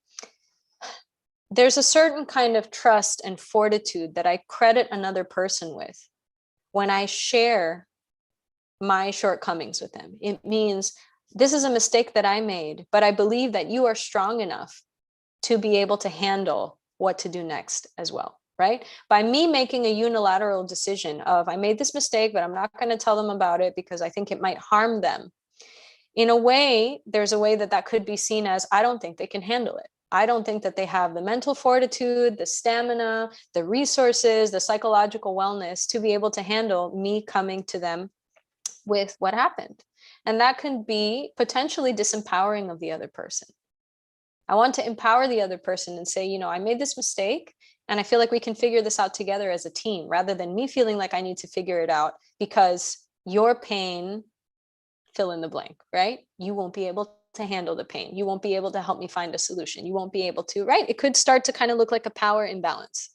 there's a certain kind of trust and fortitude that I credit another person with when I share my shortcomings with them. It means this is a mistake that I made, but I believe that you are strong enough to be able to handle what to do next as well, right? By me making a unilateral decision of, I made this mistake, but I'm not going to tell them about it because I think it might harm them. In a way, there's a way that that could be seen as, I don't think they can handle it. I don't think that they have the mental fortitude, the stamina, the resources, the psychological wellness to be able to handle me coming to them with what happened. And that can be potentially disempowering of the other person. I want to empower the other person and say, you know, I made this mistake and I feel like we can figure this out together as a team, rather than me feeling like I need to figure it out because your pain, fill in the blank, right? You won't be able to handle the pain. You won't be able to help me find a solution. You won't be able to, right? It could start to kind of look like a power imbalance.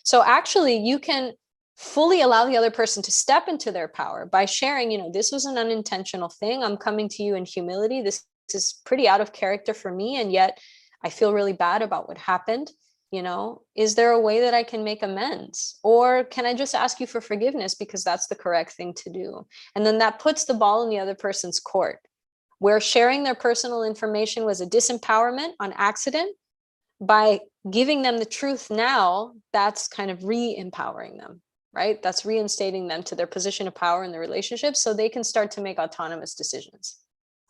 So actually you can fully allow the other person to step into their power by sharing, you know, this was an unintentional thing. I'm coming to you in humility. This is pretty out of character for me. And yet I feel really bad about what happened. You know, is there a way that I can make amends? Or can I just ask you for forgiveness because that's the correct thing to do? And then that puts the ball in the other person's court, where sharing their personal information was a disempowerment on accident. By giving them the truth now, that's kind of re-empowering them, right? That's reinstating them to their position of power in the relationship so they can start to make autonomous decisions.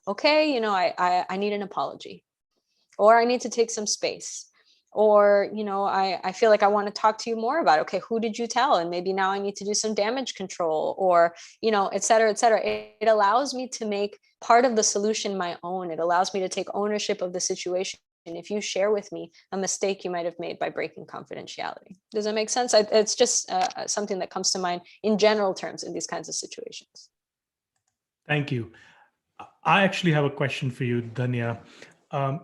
Okay, you know, I need an apology, or I need to take some space. Or, I feel like I want to talk to you more about, okay, who did you tell? And maybe now I need to do some damage control, or, et cetera, et cetera. It allows me to make part of the solution my own. It allows me to take ownership of the situation. And if you share with me a mistake you might have made by breaking confidentiality. Does that make sense? It's just something that comes to mind in general terms in these kinds of situations. Thank you. I actually have a question for you, Dhanya.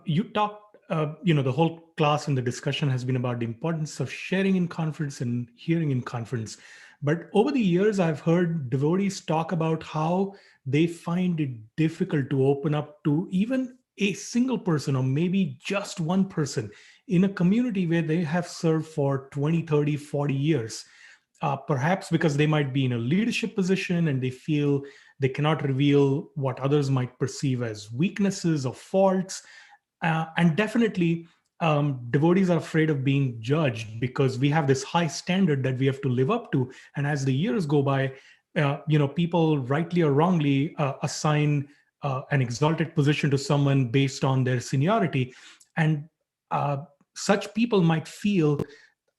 You talked, the whole class and the discussion has been about the importance of sharing in confidence and hearing in confidence. But over the years, I've heard devotees talk about how they find it difficult to open up to even a single person, or maybe just one person in a community where they have served for 20, 30, 40 years. Perhaps because they might be in a leadership position and they feel they cannot reveal what others might perceive as weaknesses or faults. And definitely, devotees are afraid of being judged because we have this high standard that we have to live up to. And as the years go by, people rightly or wrongly assign an exalted position to someone based on their seniority. And such people might feel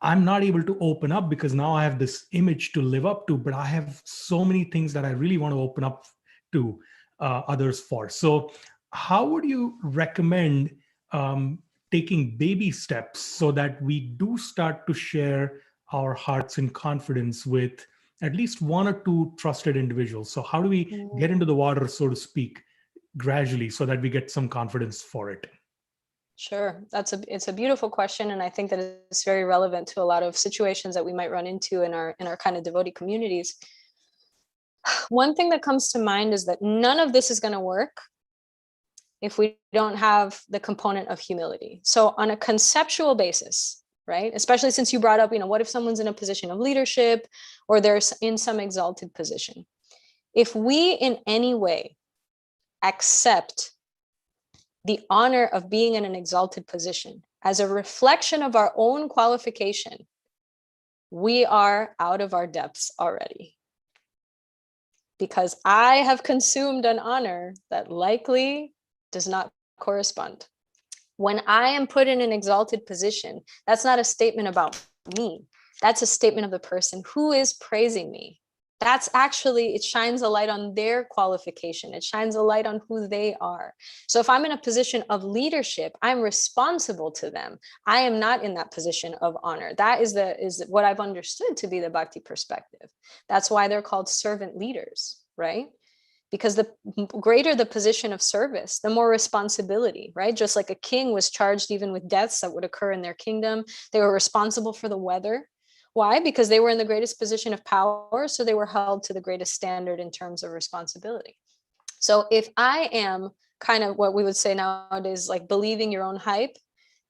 I'm not able to open up because now I have this image to live up to, but I have so many things that I really want to open up to others for. So, how would you recommend taking baby steps so that we do start to share our hearts in confidence with at least one or two trusted individuals? So, how do we get into the water, so to speak, gradually so that we get some confidence for it? Sure. It's a beautiful question. And I think that it's very relevant to a lot of situations that we might run into in our kind of devotee communities. One thing that comes to mind is that none of this is going to work if we don't have the component of humility. So on a conceptual basis, right? Especially since you brought up, what if someone's in a position of leadership or they're in some exalted position? If we in any way accept the honor of being in an exalted position as a reflection of our own qualification, we are out of our depths already. Because I have consumed an honor that likely does not correspond. When I am put in an exalted position, that's not a statement about me. That's a statement of the person who is praising me. That's actually, it shines a light on their qualification. It shines a light on who they are. So if I'm in a position of leadership, I'm responsible to them. I am not in that position of honor. That is what I've understood to be the bhakti perspective. That's why they're called servant leaders, right? Because the greater the position of service, the more responsibility, right? Just like a king was charged even with deaths that would occur in their kingdom. They were responsible for the weather. Why? Because they were in the greatest position of power, so they were held to the greatest standard in terms of responsibility. So if I am kind of what we would say nowadays, like believing your own hype,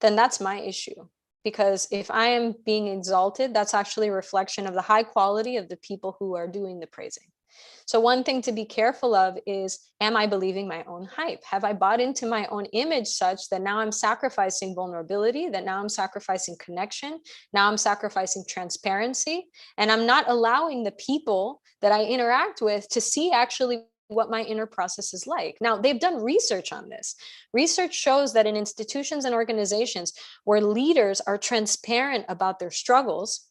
then that's my issue. Because if I am being exalted, that's actually a reflection of the high quality of the people who are doing the praising. So one thing to be careful of is, am I believing my own hype? Have I bought into my own image such that now I'm sacrificing vulnerability, that now I'm sacrificing connection, now I'm sacrificing transparency, and I'm not allowing the people that I interact with to see actually what my inner process is like. Now, they've done research on this. Research shows that in institutions and organizations where leaders are transparent about their struggles,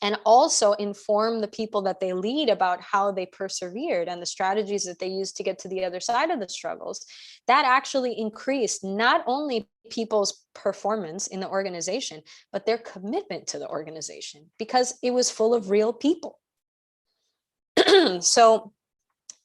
and also inform the people that they lead about how they persevered and the strategies that they used to get to the other side of the struggles, that actually increased not only people's performance in the organization, but their commitment to the organization, because it was full of real people. So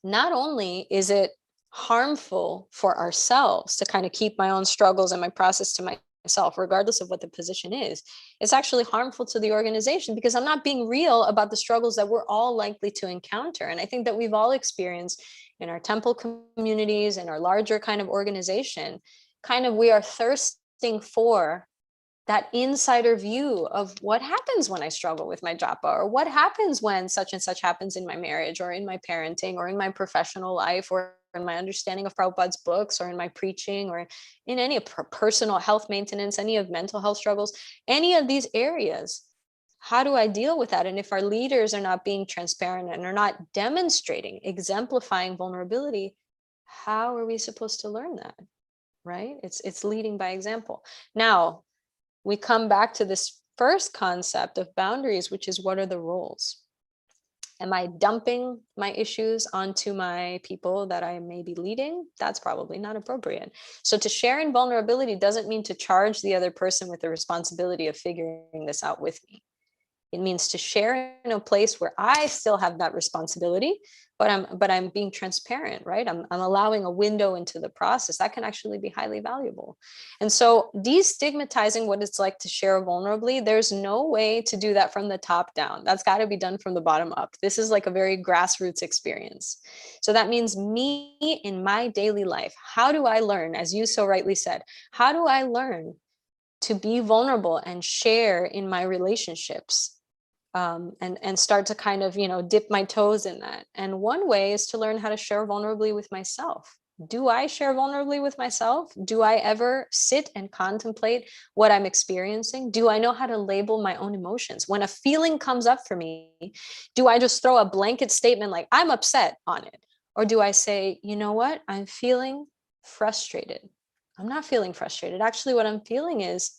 not only is it harmful for ourselves to kind of keep my own struggles and my process to myself, regardless of what the position is, it's actually harmful to the organization because I'm not being real about the struggles that we're all likely to encounter. And I think that we've all experienced in our temple communities and our larger kind of organization, kind of we are thirsting for that insider view of what happens when I struggle with my japa, or what happens when such and such happens in my marriage or in my parenting or in my professional life or in my understanding of Prabhupada's books or in my preaching or in any personal health maintenance, any of mental health struggles, any of these areas. How do I deal with that? And if our leaders are not being transparent and are not demonstrating, exemplifying vulnerability, how are we supposed to learn that? Right? It's leading by example. Now, we come back to this first concept of boundaries, which is, what are the roles? Am I dumping my issues onto my people that I may be leading? That's probably not appropriate. So to share in vulnerability doesn't mean to charge the other person with the responsibility of figuring this out with me. It means to share in a place where I still have that responsibility, but I'm being transparent, right? I'm allowing a window into the process that can actually be highly valuable. And so destigmatizing what it's like to share vulnerably, there's no way to do that from the top down. That's got to be done from the bottom up. This is like a very grassroots experience. So that means me in my daily life. How do I learn, as you so rightly said, how do I learn to be vulnerable and share in my relationships? And start to kind of, dip my toes in that. And one way is to learn how to share vulnerably with myself. Do I share vulnerably with myself? Do I ever sit and contemplate what I'm experiencing? Do I know how to label my own emotions? When a feeling comes up for me, do I just throw a blanket statement like, I'm upset on it? Or do I say, you know what? I'm feeling frustrated. I'm not feeling frustrated. Actually, what I'm feeling is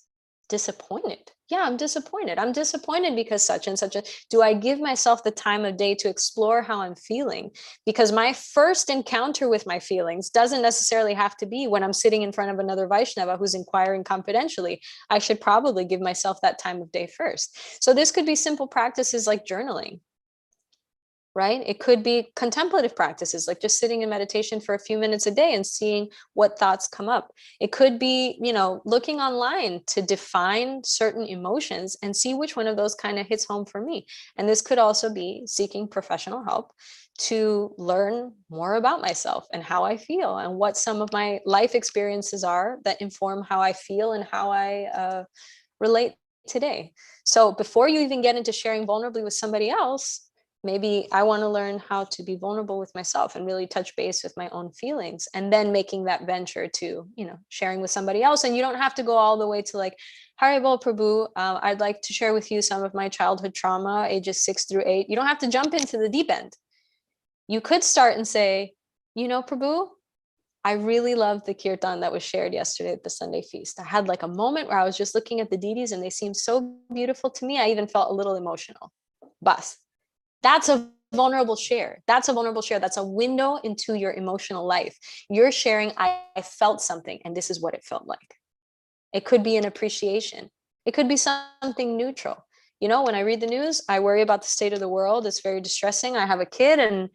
disappointed. Yeah, I'm disappointed. I'm disappointed because such and such. Do I give myself the time of day to explore how I'm feeling? Because my first encounter with my feelings doesn't necessarily have to be when I'm sitting in front of another Vaishnava who's inquiring confidentially. I should probably give myself that time of day first. So this could be simple practices like journaling, right? It could be contemplative practices, like just sitting in meditation for a few minutes a day and seeing what thoughts come up. It could be, looking online to define certain emotions and see which one of those kind of hits home for me. And this could also be seeking professional help to learn more about myself and how I feel and what some of my life experiences are that inform how I feel and how I relate today. So before you even get into sharing vulnerably with somebody else, maybe I want to learn how to be vulnerable with myself and really touch base with my own feelings, and then making that venture to, sharing with somebody else. And you don't have to go all the way to like, Haribol Prabhu, I'd like to share with you some of my childhood trauma, ages 6 through 8. You don't have to jump into the deep end. You could start and say, Prabhu, I really loved the kirtan that was shared yesterday at the Sunday feast. I had like a moment where I was just looking at the deities and they seemed so beautiful to me. I even felt a little emotional. Bas. That's a vulnerable share. That's a vulnerable share. That's a window into your emotional life. You're sharing, I felt something and this is what it felt like. It could be an appreciation. It could be something neutral. When I read the news, I worry about the state of the world. It's very distressing. I have a kid and,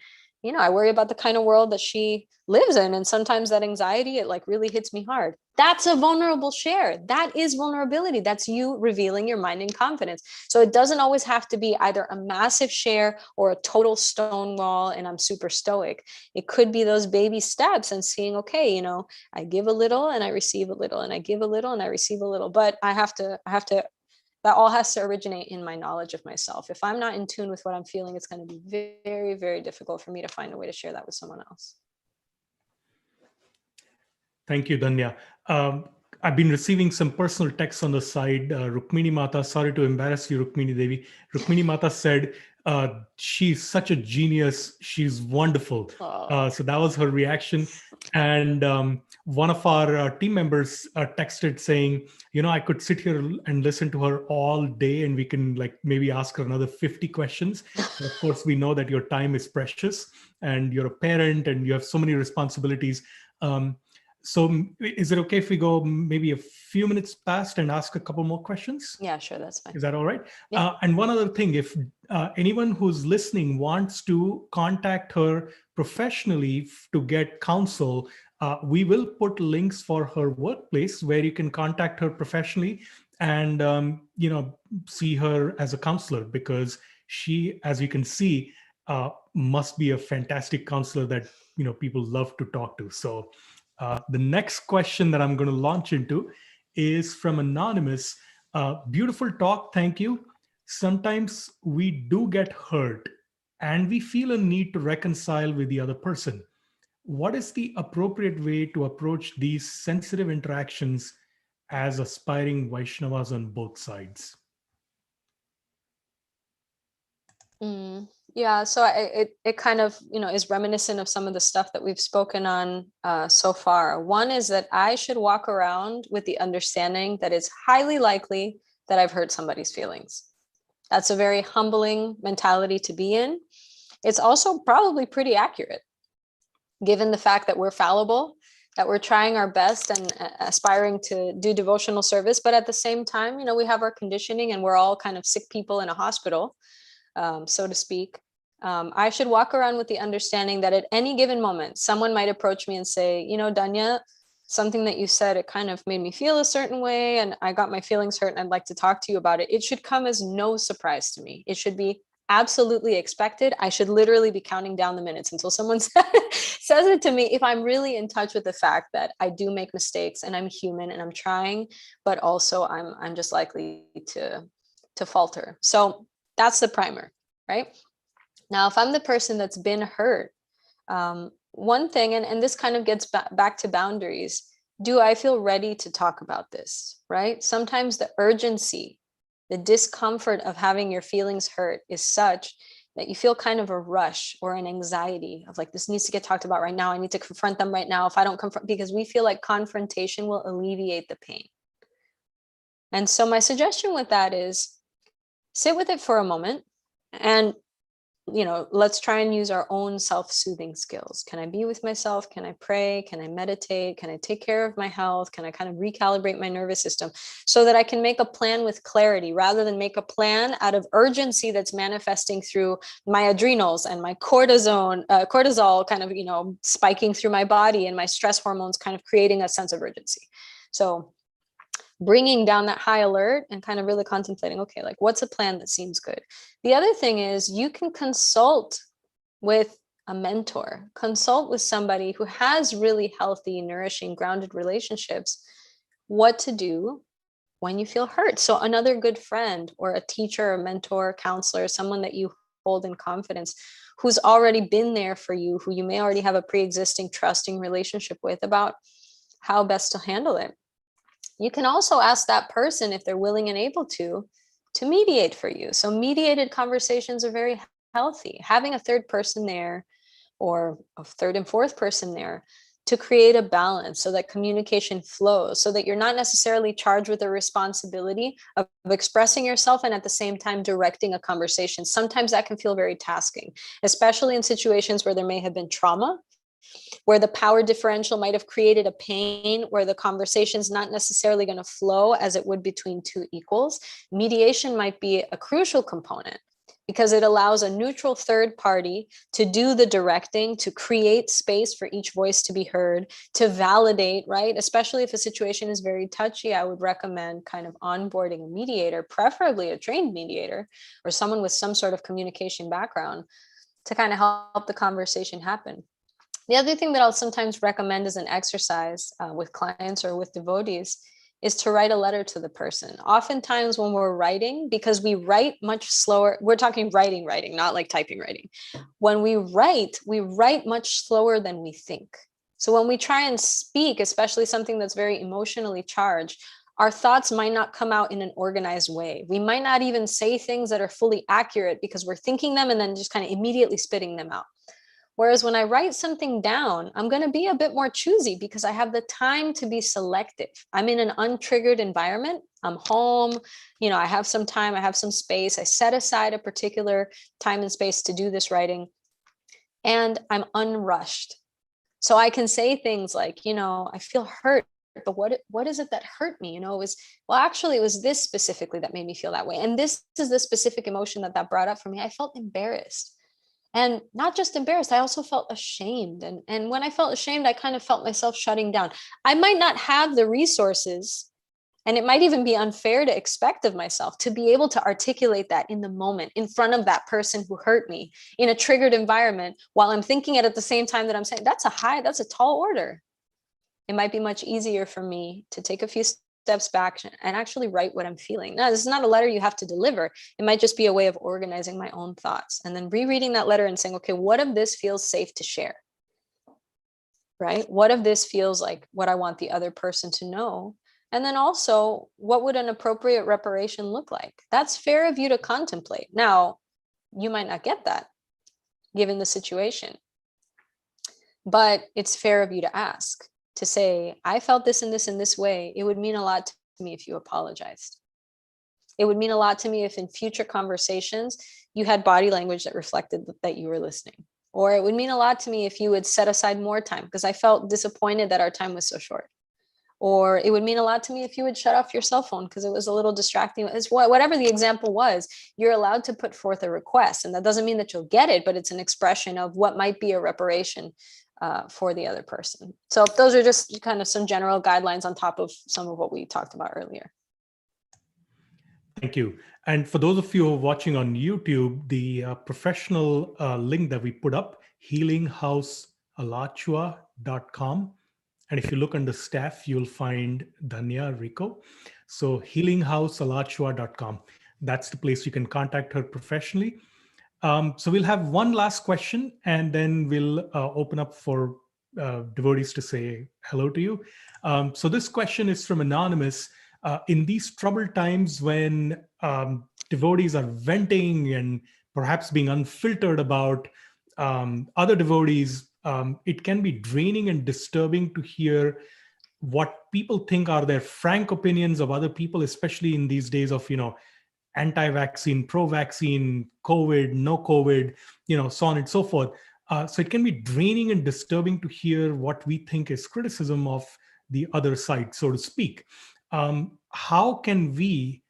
I worry about the kind of world that she lives in. And sometimes that anxiety, it like really hits me hard. That's a vulnerable share. That is vulnerability. That's you revealing your mind in confidence. So it doesn't always have to be either a massive share or a total stonewall and I'm super stoic. It could be those baby steps and seeing, okay, I give a little and I receive a little and I give a little and I receive a little, but I have to, that all has to originate in my knowledge of myself. If I'm not in tune with what I'm feeling, it's going to be very, very difficult for me to find a way to share that with someone else. Thank you, Dhanya. I've been receiving some personal texts on the side. Rukmini Mata, sorry to embarrass you, Rukmini Devi. Rukmini Mata said, she's such a genius. She's wonderful. So that was her reaction. And one of our team members texted saying, I could sit here and listen to her all day and we can like maybe ask her another 50 questions. Of course, we know that your time is precious and you're a parent and you have so many responsibilities. So is it okay if we go maybe a few minutes past and ask a couple more questions? Yeah, sure. That's fine. Is that all right? Yeah. And one other thing, if anyone who's listening wants to contact her professionally to get counsel, we will put links for her workplace where you can contact her professionally and, see her as a counselor, because she, as you can see, must be a fantastic counselor that, people love to talk to. So the next question that I'm going to launch into is from Anonymous. Beautiful talk. Thank you. Sometimes we do get hurt and we feel a need to reconcile with the other person. What is the appropriate way to approach these sensitive interactions as aspiring Vaishnavas on both sides? Yeah, so it kind of, is reminiscent of some of the stuff that we've spoken on so far. One is that I should walk around with the understanding that it's highly likely that I've hurt somebody's feelings. That's a very humbling mentality to be in. It's also probably pretty accurate, given the fact that we're fallible, that we're trying our best and aspiring to do devotional service. But at the same time, we have our conditioning and we're all kind of sick people in a hospital, so to speak. I should walk around with the understanding that at any given moment, someone might approach me and say, Dhanya, something that you said, it kind of made me feel a certain way and I got my feelings hurt and I'd like to talk to you about it. It should come as no surprise to me. It should be absolutely expected. I should literally be counting down the minutes until someone says it to me, if I'm really in touch with the fact that I do make mistakes and I'm human and I'm trying, but also I'm just likely to falter. So that's the primer, right? Now, if I'm the person that's been hurt, one thing, and this kind of gets back to boundaries, do I feel ready to talk about this, right? Sometimes the urgency, the discomfort of having your feelings hurt is such that you feel kind of a rush or an anxiety of like, this needs to get talked about right now. I need to confront them right now. If I don't confront, because we feel like confrontation will alleviate the pain. And so my suggestion with that is sit with it for a moment and let's try and use our own self-soothing skills. Can I be with myself? Can I pray? Can I meditate? Can I take care of my health? Can I kind of recalibrate my nervous system so that I can make a plan with clarity rather than make a plan out of urgency that's manifesting through my adrenals and my cortisol kind of, spiking through my body and my stress hormones kind of creating a sense of urgency. So bringing down that high alert and kind of really contemplating, okay, like what's a plan that seems good? The other thing is you can consult with a mentor, consult with somebody who has really healthy, nourishing, grounded relationships, what to do when you feel hurt. So another good friend or a teacher, a mentor, counselor, someone that you hold in confidence, who's already been there for you, who you may already have a pre-existing trusting relationship with about how best to handle it. You can also ask that person if they're willing and able to mediate for you. So mediated conversations are very healthy. Having a third person there or a third and fourth person there to create a balance so that communication flows, so that you're not necessarily charged with the responsibility of expressing yourself and at the same time directing a conversation. Sometimes that can feel very tasking, especially in situations where there may have been trauma, where the power differential might have created a pain, where the conversation's not necessarily going to flow as it would between two equals. Mediation might be a crucial component because it allows a neutral third party to do the directing, to create space for each voice to be heard, to validate, right? Especially if a situation is very touchy, I would recommend kind of onboarding a mediator, preferably a trained mediator or someone with some sort of communication background to kind of help the conversation happen. The other thing that I'll sometimes recommend as an exercise with clients or with devotees is to write a letter to the person. Oftentimes when we're writing, because we write much slower, we're talking writing, not like typing writing. When we write much slower than we think. So when we try and speak, especially something that's very emotionally charged, our thoughts might not come out in an organized way. We might not even say things that are fully accurate because we're thinking them and then just kind of immediately spitting them out. Whereas when I write something down, I'm going to be a bit more choosy because I have the time to be selective. I'm in an untriggered environment. I'm home, I have some time, I have some space. I set aside a particular time and space to do this writing and I'm unrushed. So I can say things like, I feel hurt, but what is it that hurt me? It was this specifically that made me feel that way. And this is the specific emotion that brought up for me. I felt embarrassed. And not just embarrassed, I also felt ashamed. And when I felt ashamed, I kind of felt myself shutting down. I might not have the resources, and it might even be unfair to expect of myself to be able to articulate that in the moment, in front of that person who hurt me, in a triggered environment, while I'm thinking it at the same time that I'm saying, that's a tall order. It might be much easier for me to take a few steps back and actually write what I'm feeling. Now, this is not a letter you have to deliver. It might just be a way of organizing my own thoughts and then rereading that letter and saying, okay, what of this feels safe to share? Right? What of this feels like what I want the other person to know? And then also, what would an appropriate reparation look like? That's fair of you to contemplate. Now, you might not get that. given the situation. But it's fair of you to ask, to say, I felt this and this in this way. It would mean a lot to me if you apologized. It would mean a lot to me if in future conversations you had body language that reflected that you were listening. Or it would mean a lot to me if you would set aside more time, because I felt disappointed that our time was so short. Or it would mean a lot to me if you would shut off your cell phone because it was a little distracting. It's whatever the example was, you're allowed to put forth a request. And that doesn't mean that you'll get it, but it's an expression of what might be a reparation for the other person. So those are just kind of some general guidelines on top of some of what we talked about earlier. Thank you. And for those of you who are watching on YouTube, the professional link that we put up, healinghousealachua.com. And if you look under staff, you'll find Dhanya Rico. So healinghousealachua.com. That's the place you can contact her professionally. So we'll have one last question, and then we'll open up for devotees to say hello to you. So this question is from Anonymous. In these troubled times when devotees are venting and perhaps being unfiltered about other devotees, it can be draining and disturbing to hear what people think are their frank opinions of other people, especially in these days of, anti-vaccine, pro-vaccine, COVID, no COVID, so on and so forth. So it can be draining and disturbing to hear what we think is criticism of the other side, so to speak. How can we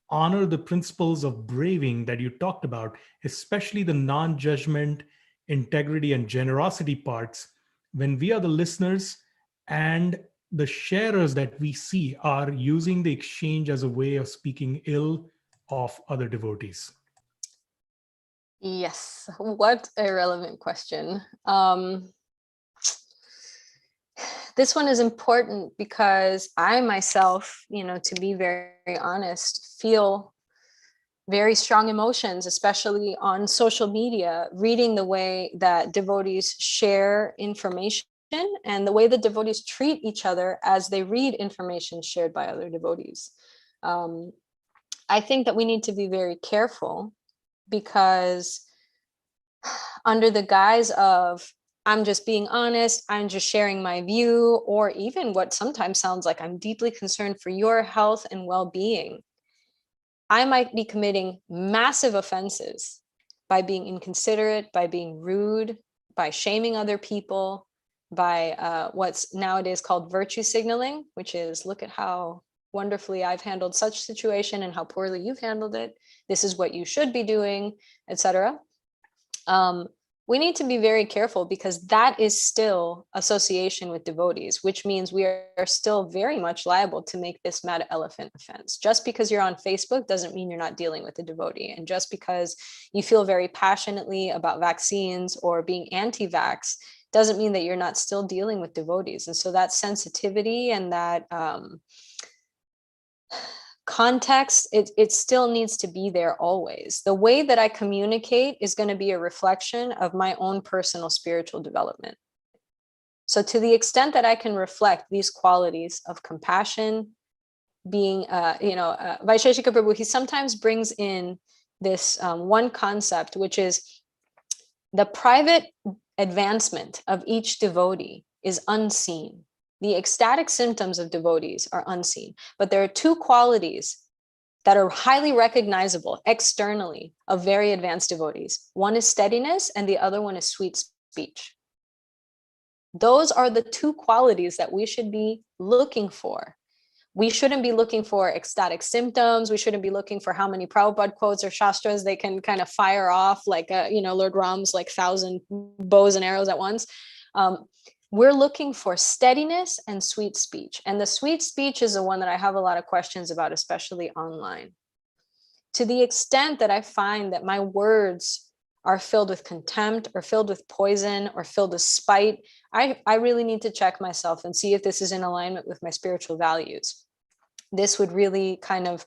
honor the principles of braving that you talked about, especially the non-judgment, integrity, and generosity parts, when we are the listeners and the sharers that we see are using the exchange as a way of speaking ill of other devotees? Yes, what a relevant question. This one is important because I myself, to be very, very honest, feel very strong emotions, especially on social media, reading the way that devotees share information and the way that devotees treat each other as they read information shared by other devotees. I think that we need to be very careful because under the guise of I'm just being honest, I'm just sharing my view, or even what sometimes sounds like I'm deeply concerned for your health and well-being, I might be committing massive offenses by being inconsiderate, by being rude, by shaming other people, by what's nowadays called virtue signaling, which is look at how wonderfully I've handled such situation and how poorly you've handled it. This is what you should be doing, etc. We need to be very careful because that is still association with devotees, which means we are still very much liable to make this mad elephant offense. Just because you're on Facebook doesn't mean you're not dealing with a devotee. And just because you feel very passionately about vaccines or being anti-vax doesn't mean that you're not still dealing with devotees. And so that sensitivity and that context, it still needs to be there always. The way that I communicate is going to be a reflection of my own personal spiritual development. So to the extent that I can reflect these qualities of compassion, being, Vaisheshika Prabhu, he sometimes brings in this one concept, which is the private advancement of each devotee is unseen. The ecstatic symptoms of devotees are unseen, but there are two qualities that are highly recognizable externally of very advanced devotees. One is steadiness and the other one is sweet speech. Those are the two qualities that we should be looking for. We shouldn't be looking for ecstatic symptoms. We shouldn't be looking for how many Prabhupada quotes or shastras they can kind of fire off like, Lord Ram's like 1,000 bows and arrows at once. We're looking for steadiness and sweet speech. And the sweet speech is the one that I have a lot of questions about, especially online. To the extent that I find that my words are filled with contempt or filled with poison or filled with spite, I really need to check myself and see if this is in alignment with my spiritual values. This would really kind of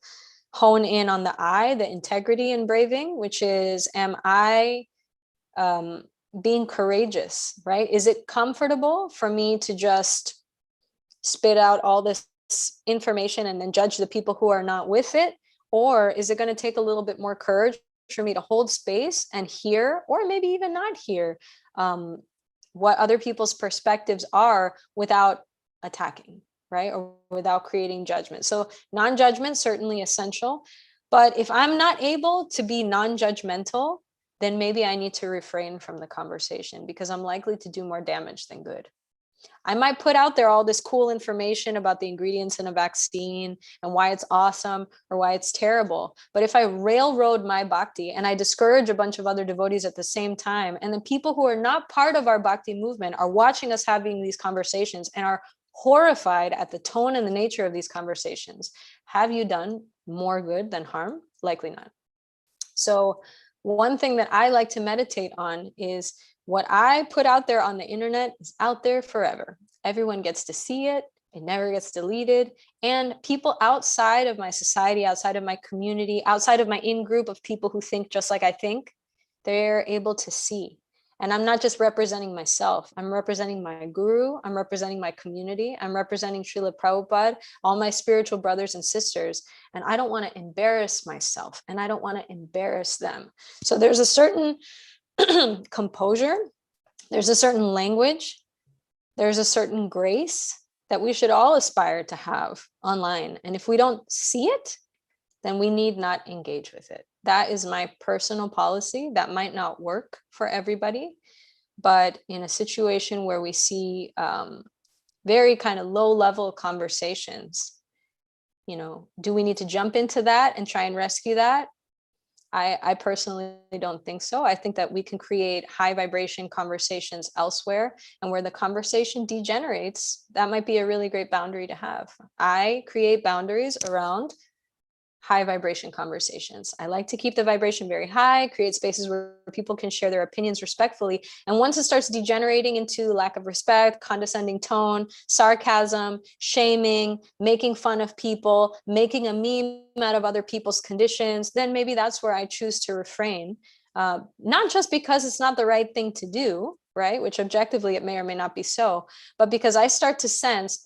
hone in on the integrity in braving, which is, am I being courageous, right? Is it comfortable for me to just spit out all this information and then judge the people who are not with it? Or is it going to take a little bit more courage for me to hold space and hear, or maybe even not hear, what other people's perspectives are without attacking, right? Or without creating judgment. So non-judgment, certainly essential. But if I'm not able to be non-judgmental, then maybe I need to refrain from the conversation, because I'm likely to do more damage than good. I might put out there all this cool information about the ingredients in a vaccine and why it's awesome or why it's terrible. But if I railroad my bhakti and I discourage a bunch of other devotees at the same time, and the people who are not part of our bhakti movement are watching us having these conversations and are horrified at the tone and the nature of these conversations, have you done more good than harm? Likely not. So one thing that I like to meditate on is, what I put out there on the internet is out there forever. Everyone gets to see it. It never gets deleted. And people outside of my society, outside of my community, outside of my in-group of people who think just like I think, they're able to see. And I'm not just representing myself. I'm representing my guru. I'm representing my community. I'm representing Srila Prabhupada, all my spiritual brothers and sisters. And I don't want to embarrass myself, and I don't want to embarrass them. So there's a certain composure, there's a certain language, there's a certain grace that we should all aspire to have online. And if we don't see it, then we need not engage with it. That is my personal policy. That might not work for everybody, but in a situation where we see very kind of low level conversations, do we need to jump into that and try and rescue that? I personally don't think so. I think that we can create high vibration conversations elsewhere, and where the conversation degenerates, that might be a really great boundary to have. I create boundaries around high vibration conversations. I like to keep the vibration very high, create spaces where people can share their opinions respectfully. And once it starts degenerating into lack of respect, condescending tone, sarcasm, shaming, making fun of people, making a meme out of other people's conditions, then maybe that's where I choose to refrain. Not just because it's not the right thing to do, right? Which objectively it may or may not be so, but because I start to sense,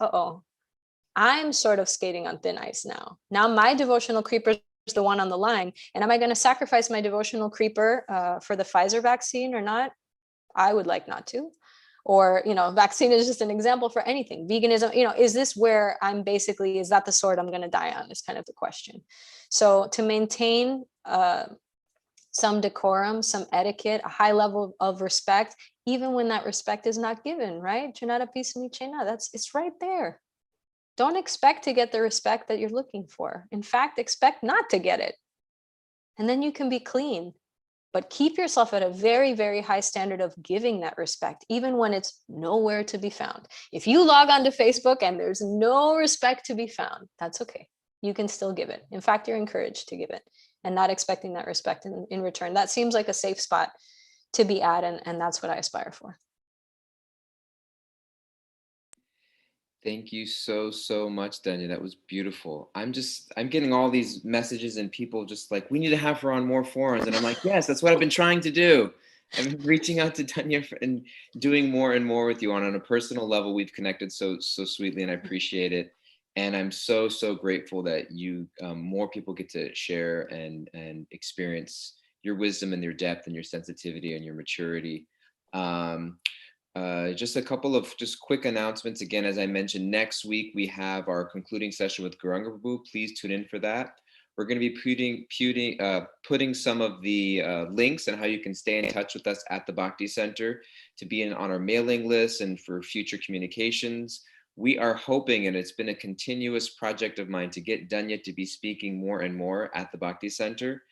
I'm sort of skating on thin ice now. Now my devotional creeper is the one on the line. And am I going to sacrifice my devotional creeper for the Pfizer vaccine or not? I would like not to. Or, vaccine is just an example for anything. Veganism, is this where I'm basically, is that the sword I'm going to die on, is kind of the question. So to maintain some decorum, some etiquette, a high level of respect, even when that respect is not given, right? It's right there. Don't expect to get the respect that you're looking for. In fact, expect not to get it. And then you can be clean. But keep yourself at a very, very high standard of giving that respect, even when it's nowhere to be found. If you log onto Facebook and there's no respect to be found, that's okay. You can still give it. In fact, you're encouraged to give it, and not expecting that respect in return. That seems like a safe spot to be at, and that's what I aspire for. Thank you so much, Dhanya. That was beautiful. I'm getting all these messages and people just like, we need to have her on more forums. And I'm like, yes, that's what I've been trying to do. I've been reaching out to Dhanya and doing more and more with you on a personal level. We've connected so sweetly, and I appreciate it. And I'm so grateful that you, more people get to share and experience your wisdom and your depth and your sensitivity and your maturity. Just a couple of quick announcements. Again, as I mentioned, next week we have our concluding session with Gauranga Prabhu. Please tune in for that. We're going to be putting some of the links and how you can stay in touch with us at the Bhakti Center to be on our mailing list and for future communications. We are hoping, and it's been a continuous project of mine, to get Dhanya to be speaking more and more at the Bhakti Center.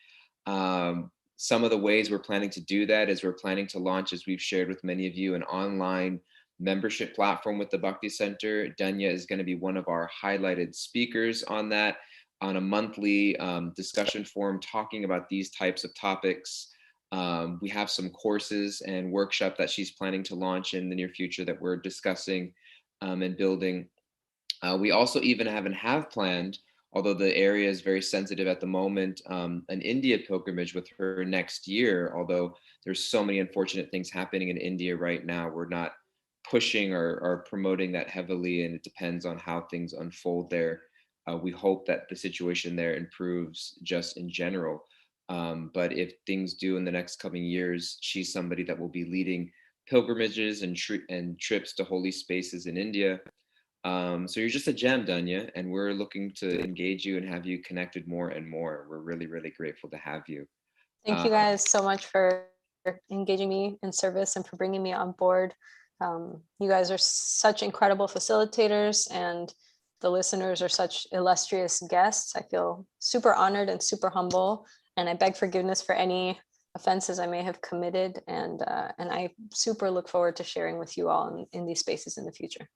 Some of the ways we're planning to do that is we're planning to launch, as we've shared with many of you, an online membership platform with the Bhakti Center. Dhanya is going to be one of our highlighted speakers on that, on a monthly discussion forum talking about these types of topics. We have some courses and workshop that she's planning to launch in the near future that we're discussing and building. We also even have planned, although the area is very sensitive at the moment, an India pilgrimage with her next year. Although there's so many unfortunate things happening in India right now, we're not pushing or promoting that heavily, and it depends on how things unfold there. We hope that the situation there improves just in general. But if things do in the next coming years, she's somebody that will be leading pilgrimages and trips to holy spaces in India. So you're just a gem, Dhanya, and we're looking to engage you and have you connected more and more. We're really, really grateful to have you. Thank you guys so much for engaging me in service and for bringing me on board. You guys are such incredible facilitators, and the listeners are such illustrious guests. I feel super honored and super humble, and I beg forgiveness for any offenses I may have committed. And I super look forward to sharing with you all in these spaces in the future.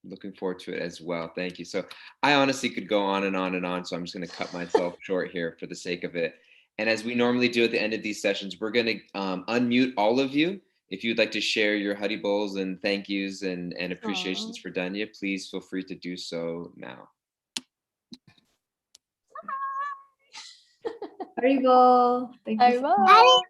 Looking forward to it as well. Thank you. So I honestly could go on and on and on. So I'm just going to cut myself short here for the sake of it. And as we normally do at the end of these sessions, we're going to unmute all of you. If you'd like to share your haribol and thank yous and appreciations for Dhanya, please feel free to do so now. Haribol. Thank you. Haribol.